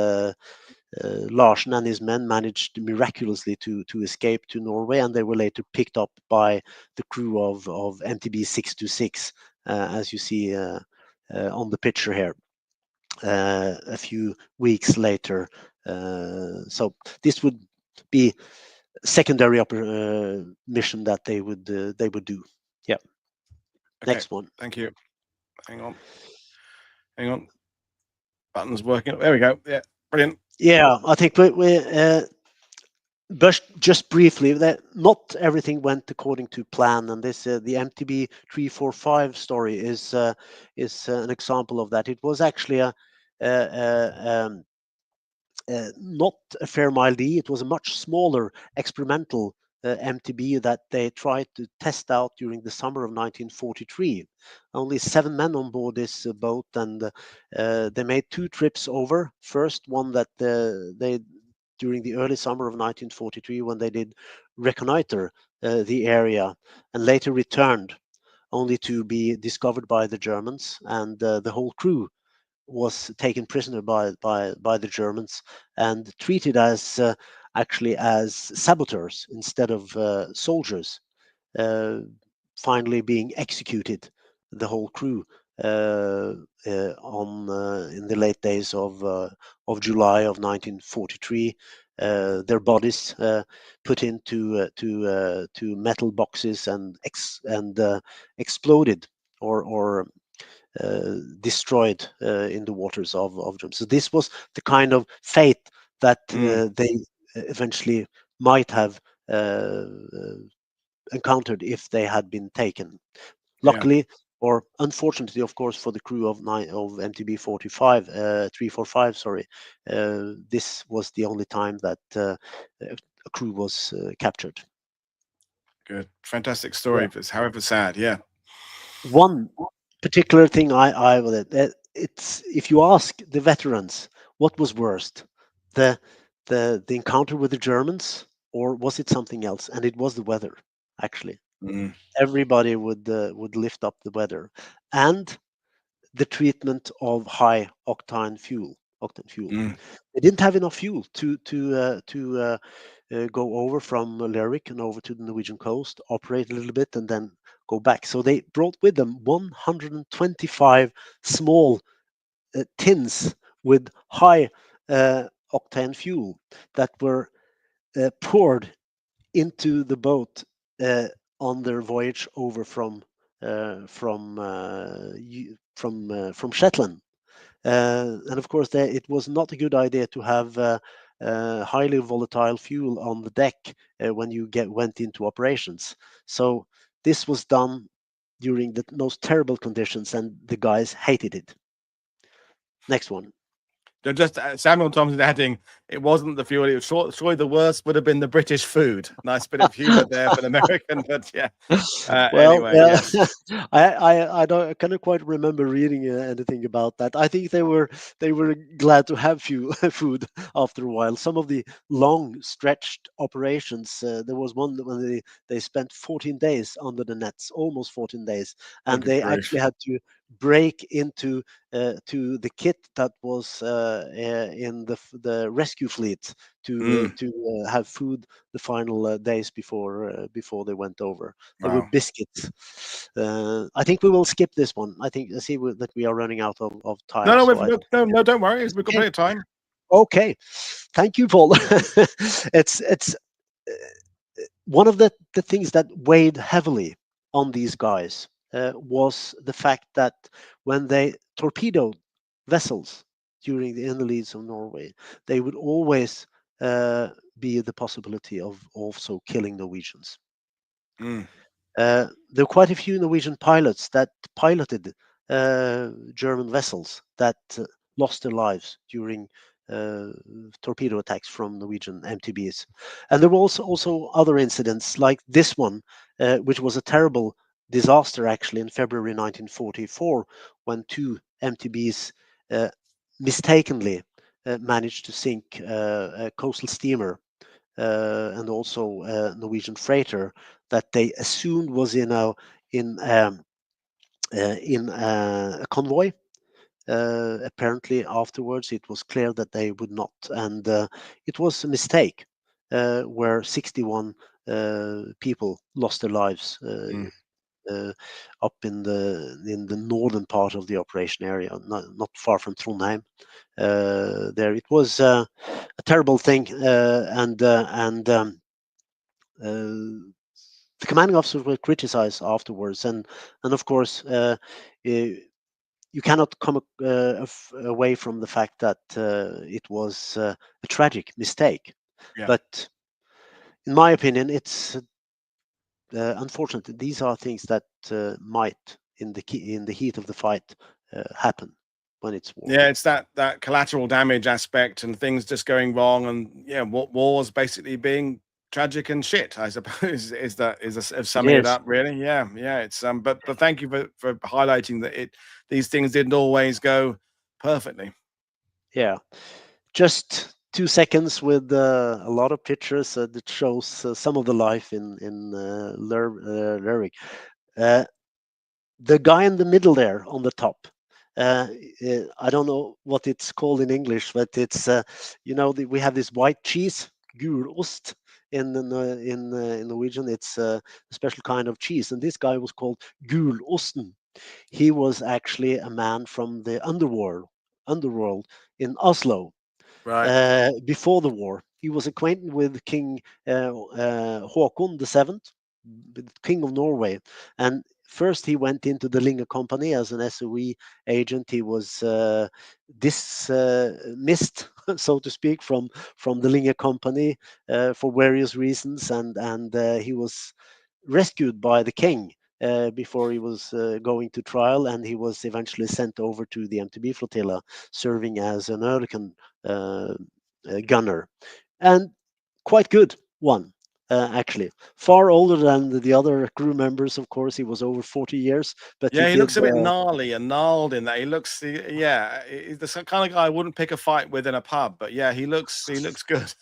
B: Larsen and his men managed miraculously to escape to Norway, and they were later picked up by the crew of MTB 626, as you see on the picture here. A few weeks later, so this would be secondary mission that they would do. Yeah.
A: Okay.
B: Next one.
A: Thank you. Hang on. Button's working. There we go. Yeah. Brilliant.
B: Yeah, I think we but just briefly, that not everything went according to plan, and this the MTB 345 story is an example of that. It was actually not a fair mile D. It was a much smaller experimental MTB that they tried to test out during the summer of 1943. Only 7 men on board this boat, and they made 2 trips over. First one that they during the early summer of 1943, when they did reconnoiter the area, and later returned, only to be discovered by the Germans, and the whole crew was taken prisoner by the Germans and treated as actually as saboteurs instead of soldiers, finally being executed, the whole crew, on in the late days of July of 1943. Their bodies put into to metal boxes and exploded or destroyed in the waters of Germany. So this was the kind of fate that they eventually might have encountered if they had been taken. Luckily, or unfortunately, of course, for the crew of MTB 345, sorry, this was the only time that a crew was captured.
A: Good. Fantastic story.
B: Yeah.
A: But however sad. Yeah.
B: One particular thing it's, if you ask the veterans what was worst, the the encounter with the Germans, or was it something else? And it was the weather, actually. Everybody would lift up the weather and the treatment of high octane fuel. They didn't have enough fuel to go over from Lerwick and over to the Norwegian coast, operate a little bit, and then go back. So they brought with them 125 small tins with high octane fuel that were poured into the boat on their voyage over from Shetland. And of course, it was not a good idea to have highly volatile fuel on the deck when you went into operations. So this was done during the most terrible conditions, and the guys hated it. Next one.
A: Just Samuel Thompson adding, it wasn't the fuel. It was surely the worst would have been the British food. Nice bit of humor there for an American, but yeah.
B: Well,
A: Anyway, yes.
B: I cannot quite remember reading anything about that. I think they were glad to have food after a while. Some of the long stretched operations, there was one when they spent 14 days under the nets, almost 14 days, and they actually had to break into to the kit that was in the rescue fleet to have food the final days before they went over. There were biscuits. I think we will skip this one. I see that we are running out of time.
A: No, don't worry. We've got plenty of time.
B: Okay, thank you, Paul. It's one of the things that weighed heavily on these guys was the fact that when they torpedoed vessels during the inner leads of Norway, they would always be the possibility of also killing Norwegians.
A: Mm.
B: There were quite a few Norwegian pilots that piloted German vessels that lost their lives during torpedo attacks from Norwegian MTBs. And there were also other incidents like this one, which was a terrible disaster actually in February 1944 when two MTBs mistakenly managed to sink a coastal steamer and also a Norwegian freighter that they assumed was in a convoy. Apparently, afterwards, it was clear that they would not, and it was a mistake where 61 people lost their lives
A: Mm.
B: up in the northern part of the operation area, not far from Trondheim. There, it was a terrible thing, the commanding officers were criticized afterwards, and of course you cannot come away from the fact that it was a tragic mistake.
A: Yeah.
B: But in my opinion, it's unfortunate. These are things that might, in the heat of the fight, happen when it's war.
A: Yeah, it's that collateral damage aspect and things just going wrong, and yeah, what wars basically being tragic and shit, I suppose, is
B: It
A: summing it
B: is,
A: up really. Yeah, yeah. It's but thank you for highlighting that these things didn't always go perfectly.
B: yeah. Just 2 seconds with a lot of pictures that shows some of the life in Lerwick. Uh, the guy in the middle there on the top. I don't know what it's called in English, but it's we have this white cheese, gulost, in Norwegian. It's a special kind of cheese, and this guy was called Gulosten. He was actually a man from the underworld in Oslo
A: Right.
B: before the war. He was acquainted with King Håkon VII, the King of Norway, and first he went into the Linge Company as an S.O.E agent. He was dismissed, so to speak, from the Linge Company for various reasons, and he was rescued by the king. Before he was going to trial, and he was eventually sent over to the MTB flotilla, serving as an Hurricane gunner, and quite good one. Actually, far older than the other crew members. Of course, he was over 40 years, but he
A: Yeah, he
B: did.
A: looks a bit gnarly and gnarled in that. Yeah, he's the kind of guy I wouldn't pick a fight with in a pub. But yeah, he looks good.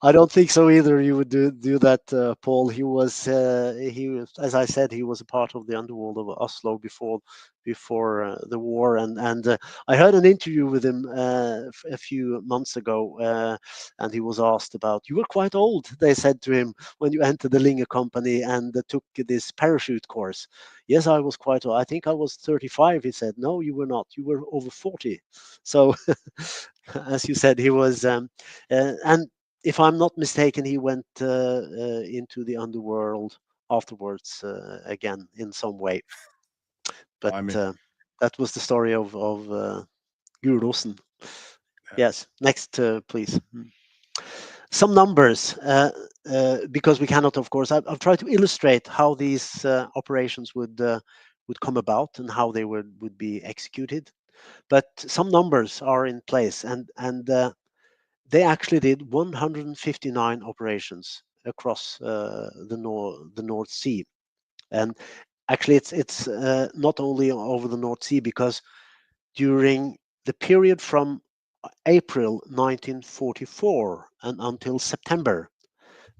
B: I don't think so either. You would do that, Paul. He was, as I said, he was a part of the underworld of Oslo before the war, and I heard an interview with him a few months ago, and he was asked about. You were quite old, they said to him, when you entered the Linge Company and took this parachute course. Yes, I was quite old. I think I was 35. He said, no, you were not. You were over 40. So, as you said, he was, and if I'm not mistaken, he went into the underworld afterwards again in some way. But
A: I mean,
B: that was the story of Gulosen.
A: yeah.
B: Yes, next, please. Some numbers, because we cannot, of course. I've tried to illustrate how these operations would come about and how they would be executed. But some numbers are in place, and they actually did 159 operations across the North Sea, and actually it's not only over the North Sea, because during the period from April 1944 and until September,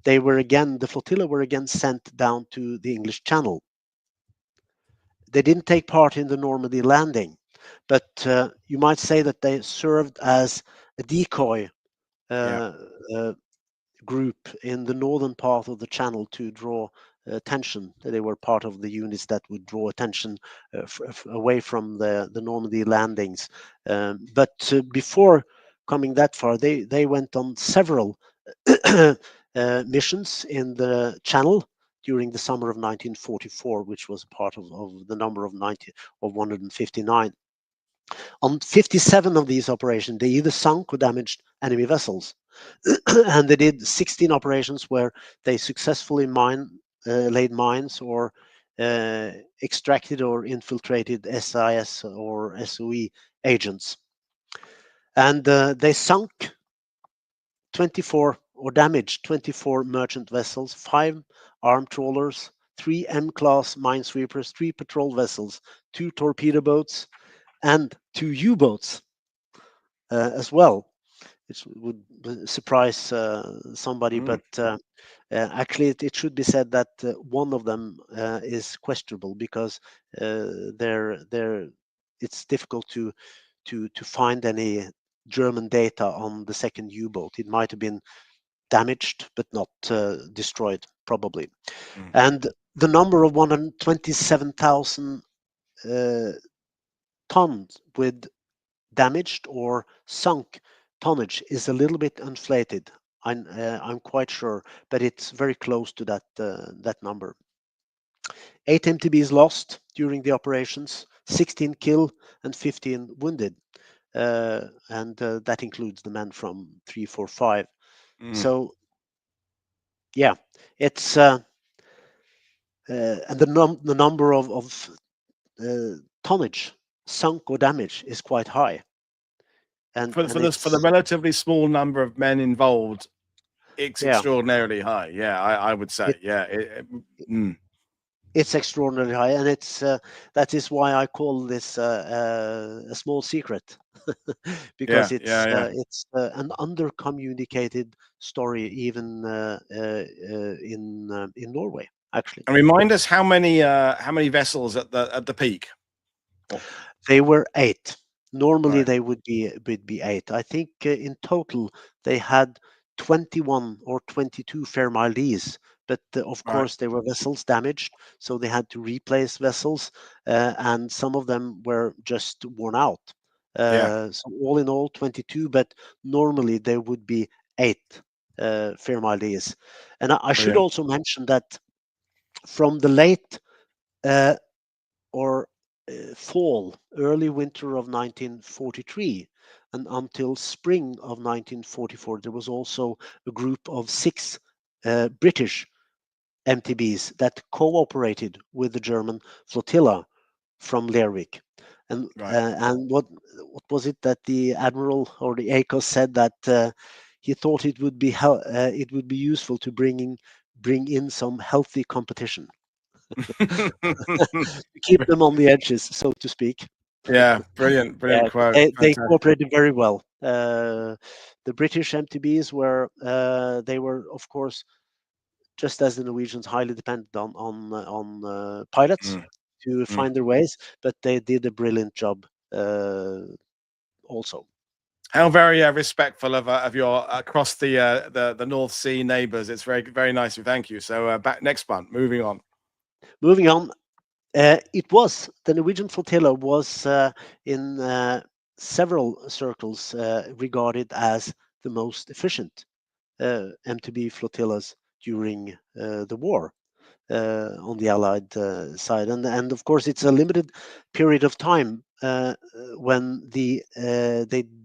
B: the flotilla were again sent down to the English Channel. They didn't take part in the Normandy landing, but you might say that they served as a decoy
A: Yeah.
B: uh, uh, group in the northern part of the channel to draw attention. They were part of the units that would draw attention away from the Normandy landings. But before coming that far, they went on several missions in the channel during the summer of 1944, which was part of the number of 159. On 57 of these operations, they either sunk or damaged enemy vessels. And they did 16 operations where they successfully laid mines or extracted or infiltrated SIS or S.O.E agents. And they sunk 24 or damaged 24 merchant vessels, 5 armed trawlers, 3 M-class minesweepers, 3 patrol vessels, 2 torpedo boats, and 2 U-boats as well. It would surprise somebody, but actually it should be said that one of them is questionable because it's difficult to find any German data on the second U-boat. It might have been damaged but not destroyed, probably. And the number of 127,000 tons with damaged or sunk tonnage is a little bit inflated. I'm quite sure, but it's very close to that number. 8 MTBs lost during the operations, 16 killed and 15 wounded, and that includes the men from 345. So, yeah, it's and the number of tonnage sunk or damaged is quite high. And
A: for the relatively small number of men involved, it's extraordinarily high. Yeah, I would say.
B: It's extraordinarily high, and that is why I call this a small secret, because it's an undercommunicated story, even in Norway, actually.
A: And remind us how many vessels at the peak?
B: They were 8. Normally they would be 8. I think in total they had 21 or 22 fair mile Ds, but of course there were vessels damaged, so they had to replace vessels, and some of them were just worn out. So all in all 22, but normally there would be 8 fair mile Ds. And I should also mention that from the late or fall, early winter of 1943 and until spring of 1944, there was also a group of 6 British MTBs that cooperated with the German flotilla from Lerwick. And what was it that the admiral or the ACOS said, that he thought it would be useful to bring in some healthy competition. Keep them on the edges, so to speak.
A: Yeah, brilliant quote.
B: They cooperated very well. The British MTBs were of course, just as the Norwegians, highly dependent on pilots to find their ways, but they did a brilliant job also.
A: How very respectful of your across the North Sea neighbours. It's very, very nice. Thank you. So next one. Moving on.
B: It was the Norwegian flotilla was in several circles regarded as the most efficient MTB flotillas during the war on the Allied side, and of course it's a limited period of time when they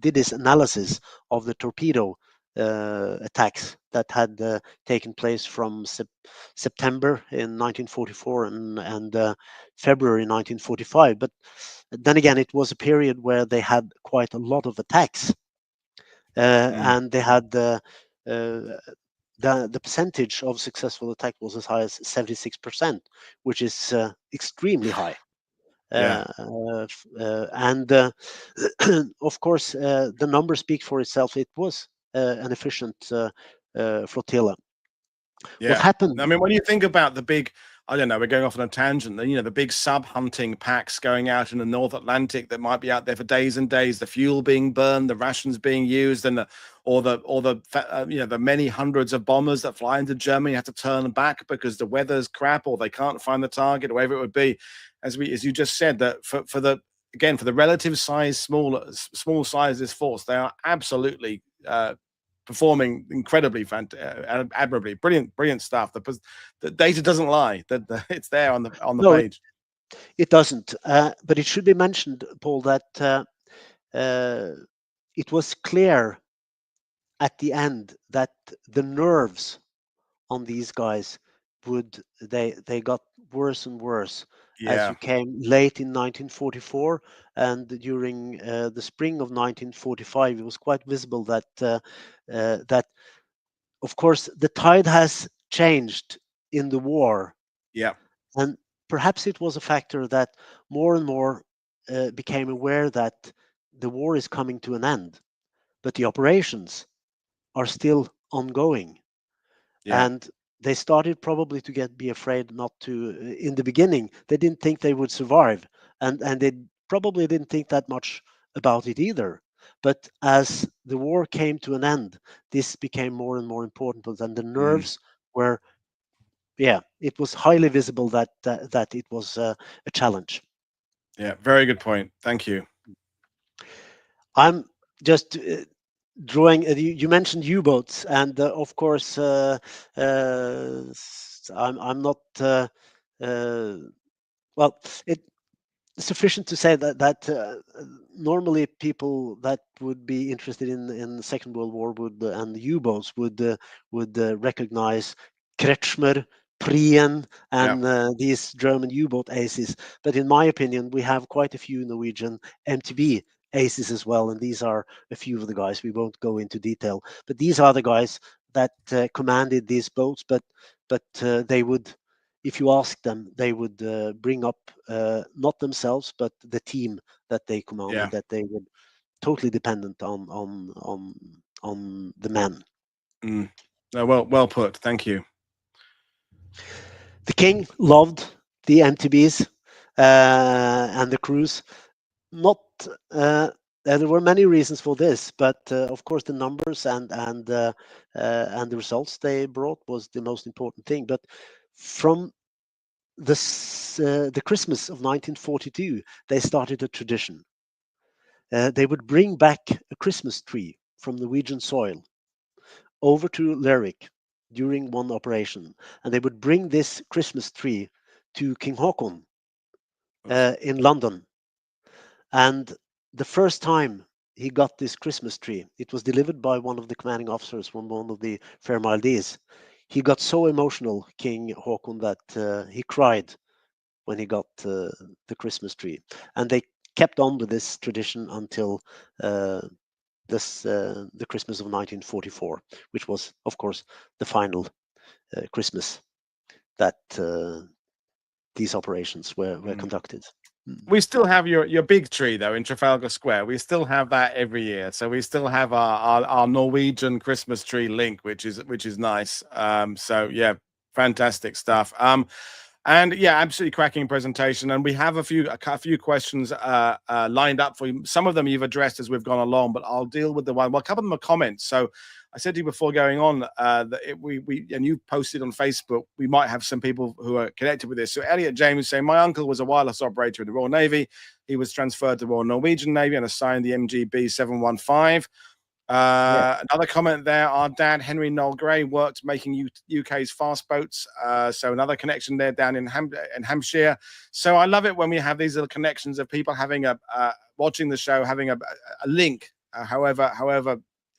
B: did this analysis of the torpedo attacks that had taken place from September in 1944 and February 1945. But then again, it was a period where they had quite a lot of attacks, and they had the percentage of successful attack was as high as 76%, which is extremely high. And of course, the numbers speak for itself. It was an efficient flotilla.
A: Yeah.
B: What happened?
A: I mean, when you think about the big, I don't know, we're going off on a tangent. The big sub-hunting packs going out in the North Atlantic that might be out there for days and days, the fuel being burned, the rations being used, and the many hundreds of bombers that fly into Germany have to turn back because the weather's crap or they can't find the target, or whatever it would be. As you just said, that for the relative size, small size of this force, they are absolutely performing incredibly admirably. Brilliant stuff. The data doesn't lie. It's there on the
B: No,
A: page.
B: it doesn't. But it should be mentioned, Paul, that it was clear at the end that the nerves on these guys they got worse and worse as
A: Yeah.
B: you came late in 1944, and during the spring of 1945 it was quite visible that that of course the tide has changed in the war,
A: Yeah.
B: and perhaps it was a factor that more and more became aware that the war is coming to an end, but the operations are still ongoing.
A: Yeah.
B: And they started probably to be afraid not to in the beginning. They didn't think they would survive, and they probably didn't think that much about it either. But as the war came to an end, this became more and more important, and the nerves were, yeah, it was highly visible that it was a challenge.
A: Yeah. Very good point. Thank you.
B: I'm just drawing. You mentioned U-boats, and of course, I'm not. Well, it sufficient to say that normally people that would be interested in the Second World War would and the U-boats would recognize Kretschmer, Prien, and these German U-boat aces. But in my opinion, we have quite a few Norwegian MTB aces as well, and these are a few of the guys. We won't go into detail, but these are the guys that commanded these boats. But they would, if you ask them, they would bring up not themselves, but the team that they commanded,
A: Yeah.
B: that they were totally dependent on the men.
A: No, well put. Thank you.
B: The king loved the MTBs and the crews. Not there were many reasons for this, but of course the numbers and the results they brought was the most important thing. But from the Christmas of 1942, they started a tradition. They would bring back a Christmas tree from Norwegian soil over to Lerwick during one operation, and they would bring this Christmas tree to King Haakon in London. And the first time he got this Christmas tree, it was delivered by one of the commanding officers from one of the Fair Maldives. He got so emotional, King Haakon, that he cried when he got the Christmas tree, and they kept on with this tradition until the Christmas of 1944, which was, of course, the final Christmas that these operations were conducted.
A: We still have your big tree though in Trafalgar Square. We still have that every year, so we still have our Norwegian Christmas tree link, which is nice. So yeah, fantastic stuff. And yeah, absolutely cracking presentation. And we have a few questions lined up for you. Some of them you've addressed as we've gone along, but I'll deal with the one. Well, a couple of them are comments. So I said to you before going on that we and you posted on Facebook, we might have some people who are connected with this. So Elliot James saying, my uncle was a wireless operator in the Royal Navy. He was transferred to the Royal Norwegian Navy and assigned the MGB 715. Another comment there. Our dad, Henry Noel Gray, worked making UK's fast boats. So another connection there down in Hampshire. So I love it when we have these little connections of people having watching the show, having a link. However,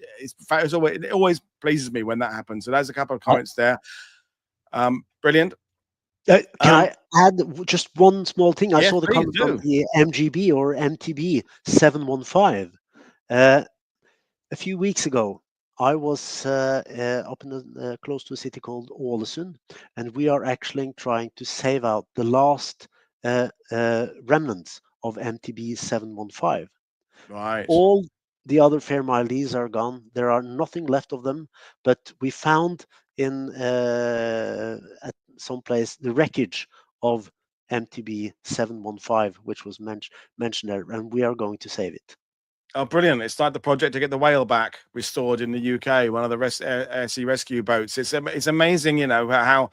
A: it always pleases me when that happens. So there's a couple of comments there. Brilliant.
B: Can I add just one small thing? I
A: yes,
B: saw the
A: please
B: comment
A: do.
B: on the MGB or MTB 715. A few weeks ago, I was up in close to a city called Ålesund, and we are actually trying to save out the last remnants of MTB 715.
A: Right.
B: All the other Fair Maldives are gone. There are nothing left of them, but we found in at some place the wreckage of MTB 715, which was mentioned there, and we are going to save it.
A: Oh, brilliant. It's like the project to get the whale back restored in the UK, one of the air sea rescue boats. It's amazing, you know, how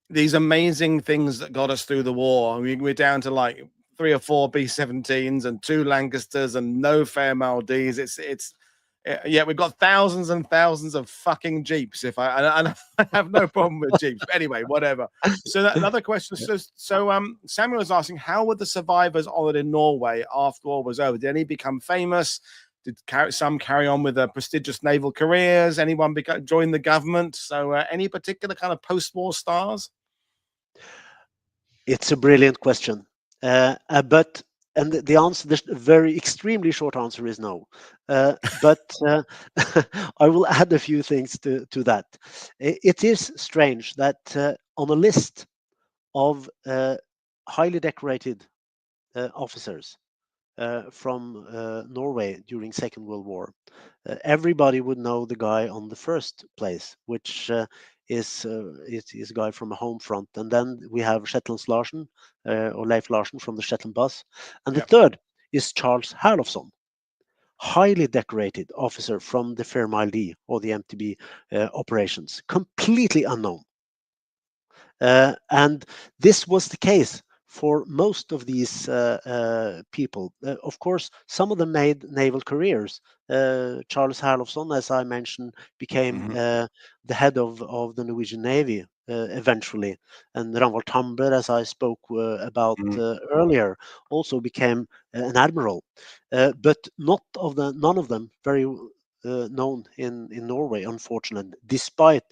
A: these amazing things that got us through the war. I mean, we're down to like 3 or 4 B-17s and 2 Lancasters and no Fair Maldives. It's Yeah, we've got thousands and thousands of fucking Jeeps. And I have no problem with Jeeps. But anyway, whatever. So another question. So Samuel is asking, how were the survivors honored in Norway after all was over? Did any become famous? Did some carry on with prestigious naval careers? Anyone join the government? So any particular kind of post-war stars?
B: It's a brilliant question, but the answer, the very extremely short answer is no. But I will add a few things to that. It is strange that on a list of highly decorated officers from Norway during Second World War, everybody would know the guy on the first place, which is a guy from a home front, and then we have Shetland Larsen or Leif Larsen from the Shetland bus, and the third is Charles Herlofsson, highly decorated officer from the Fairmile D or the MTB operations, completely unknown. And this was the case for most of these people. Of course, some of them made naval careers. Charles Herlofsson, as I mentioned, became the head of the Norwegian Navy eventually, and Ragnvald Tamber, as I spoke about earlier, also became an admiral. But none of them very known in Norway, unfortunately, despite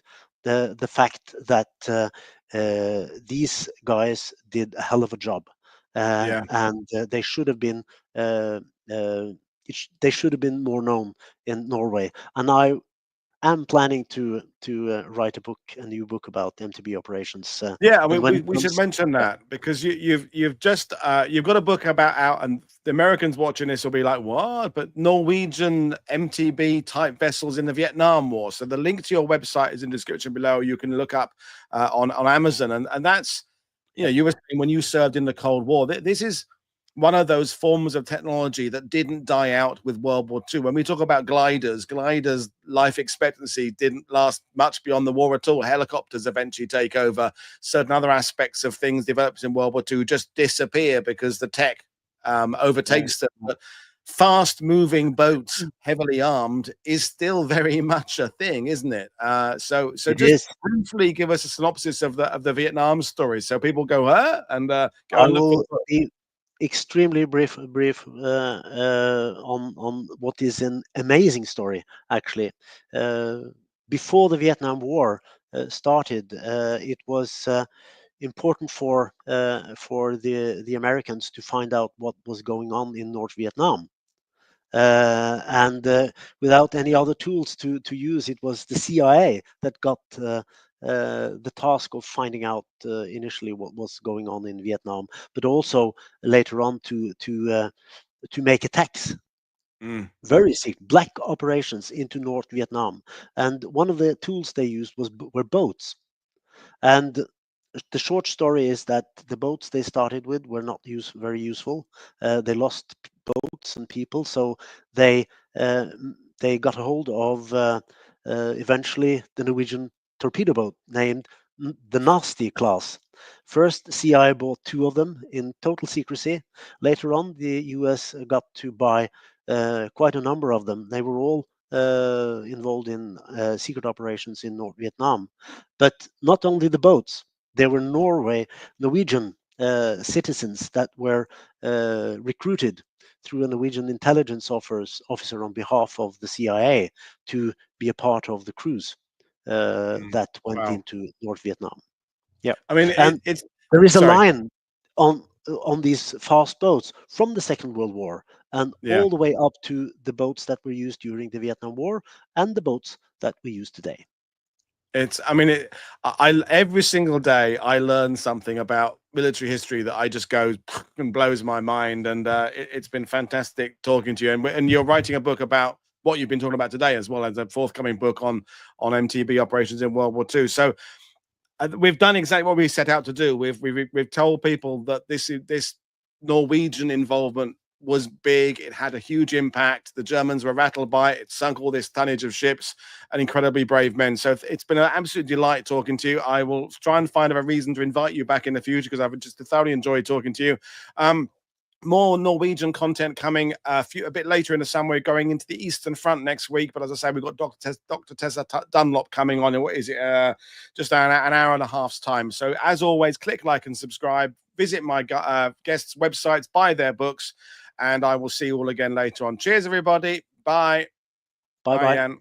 B: the fact that these guys did a hell of a job, and they should have been more known in Norway. And I am planning to write a new book about MTB operations.
A: Yeah, we should mention that, because you've got a book about out, and the Americans watching this will be like, what? But Norwegian MTB type vessels in the Vietnam War. So the link to your website is in the description below. You can look up on Amazon, and that's, you were saying when you served in the Cold War, this is one of those forms of technology that didn't die out with World War II. When we talk about gliders life expectancy didn't last much beyond the war at all. Helicopters eventually take over. Certain other aspects of things developed in World War II just disappear because the tech overtakes them. But fast-moving boats, heavily armed, is still very much a thing, isn't it? So just briefly give us a synopsis of the Vietnam story, so people go, and go and look for it.
B: Extremely brief on what is an amazing story, actually. Before the Vietnam War started, it was important for the Americans to find out what was going on in North Vietnam. And without any other tools to use, it was the CIA that got the task of finding out initially what was going on in Vietnam, but also later on to make attacks. Very sick black operations into North Vietnam, and one of the tools they used were boats. And the short story is that the boats they started with were not very useful. They lost boats and people, so they got a hold of eventually the Norwegian Torpedo Boat, named the Nasty class. First, CIA bought 2 of them in total secrecy. Later on, the US got to buy quite a number of them. They were all involved in secret operations in North Vietnam. But not only the boats, there were Norwegian citizens that were recruited through a Norwegian intelligence officer on behalf of the CIA to be a part of the crews that went into North Vietnam. Yeah,
A: I mean,
B: there is a line on these fast boats from the Second World War and all the way up to the boats that were used during the Vietnam War and the boats that we use today.
A: Every single day I learn something about military history that I just go and blows my mind, and it's been fantastic talking to you. And you're writing a book about what you've been talking about today, as well as a forthcoming book on MTB operations in World War II. So we've done exactly what we set out to do. We've told people that this Norwegian involvement was big. It had a huge impact. The Germans were rattled by it. It sunk all this tonnage of ships and incredibly brave men. So it's been an absolute delight talking to you. I will try and find a reason to invite you back in the future, because I've just thoroughly enjoyed talking to you. more Norwegian content coming a bit later in the summer. We're going into the Eastern Front next week, but as I say, we've got Dr. Tessa Dunlop coming on in, what is it, just an hour and a half's time. So as always, click like and subscribe, visit my guests' websites, buy their books, and I will see you all again later on. Cheers, everybody. Bye.
B: Bye.
A: Jan.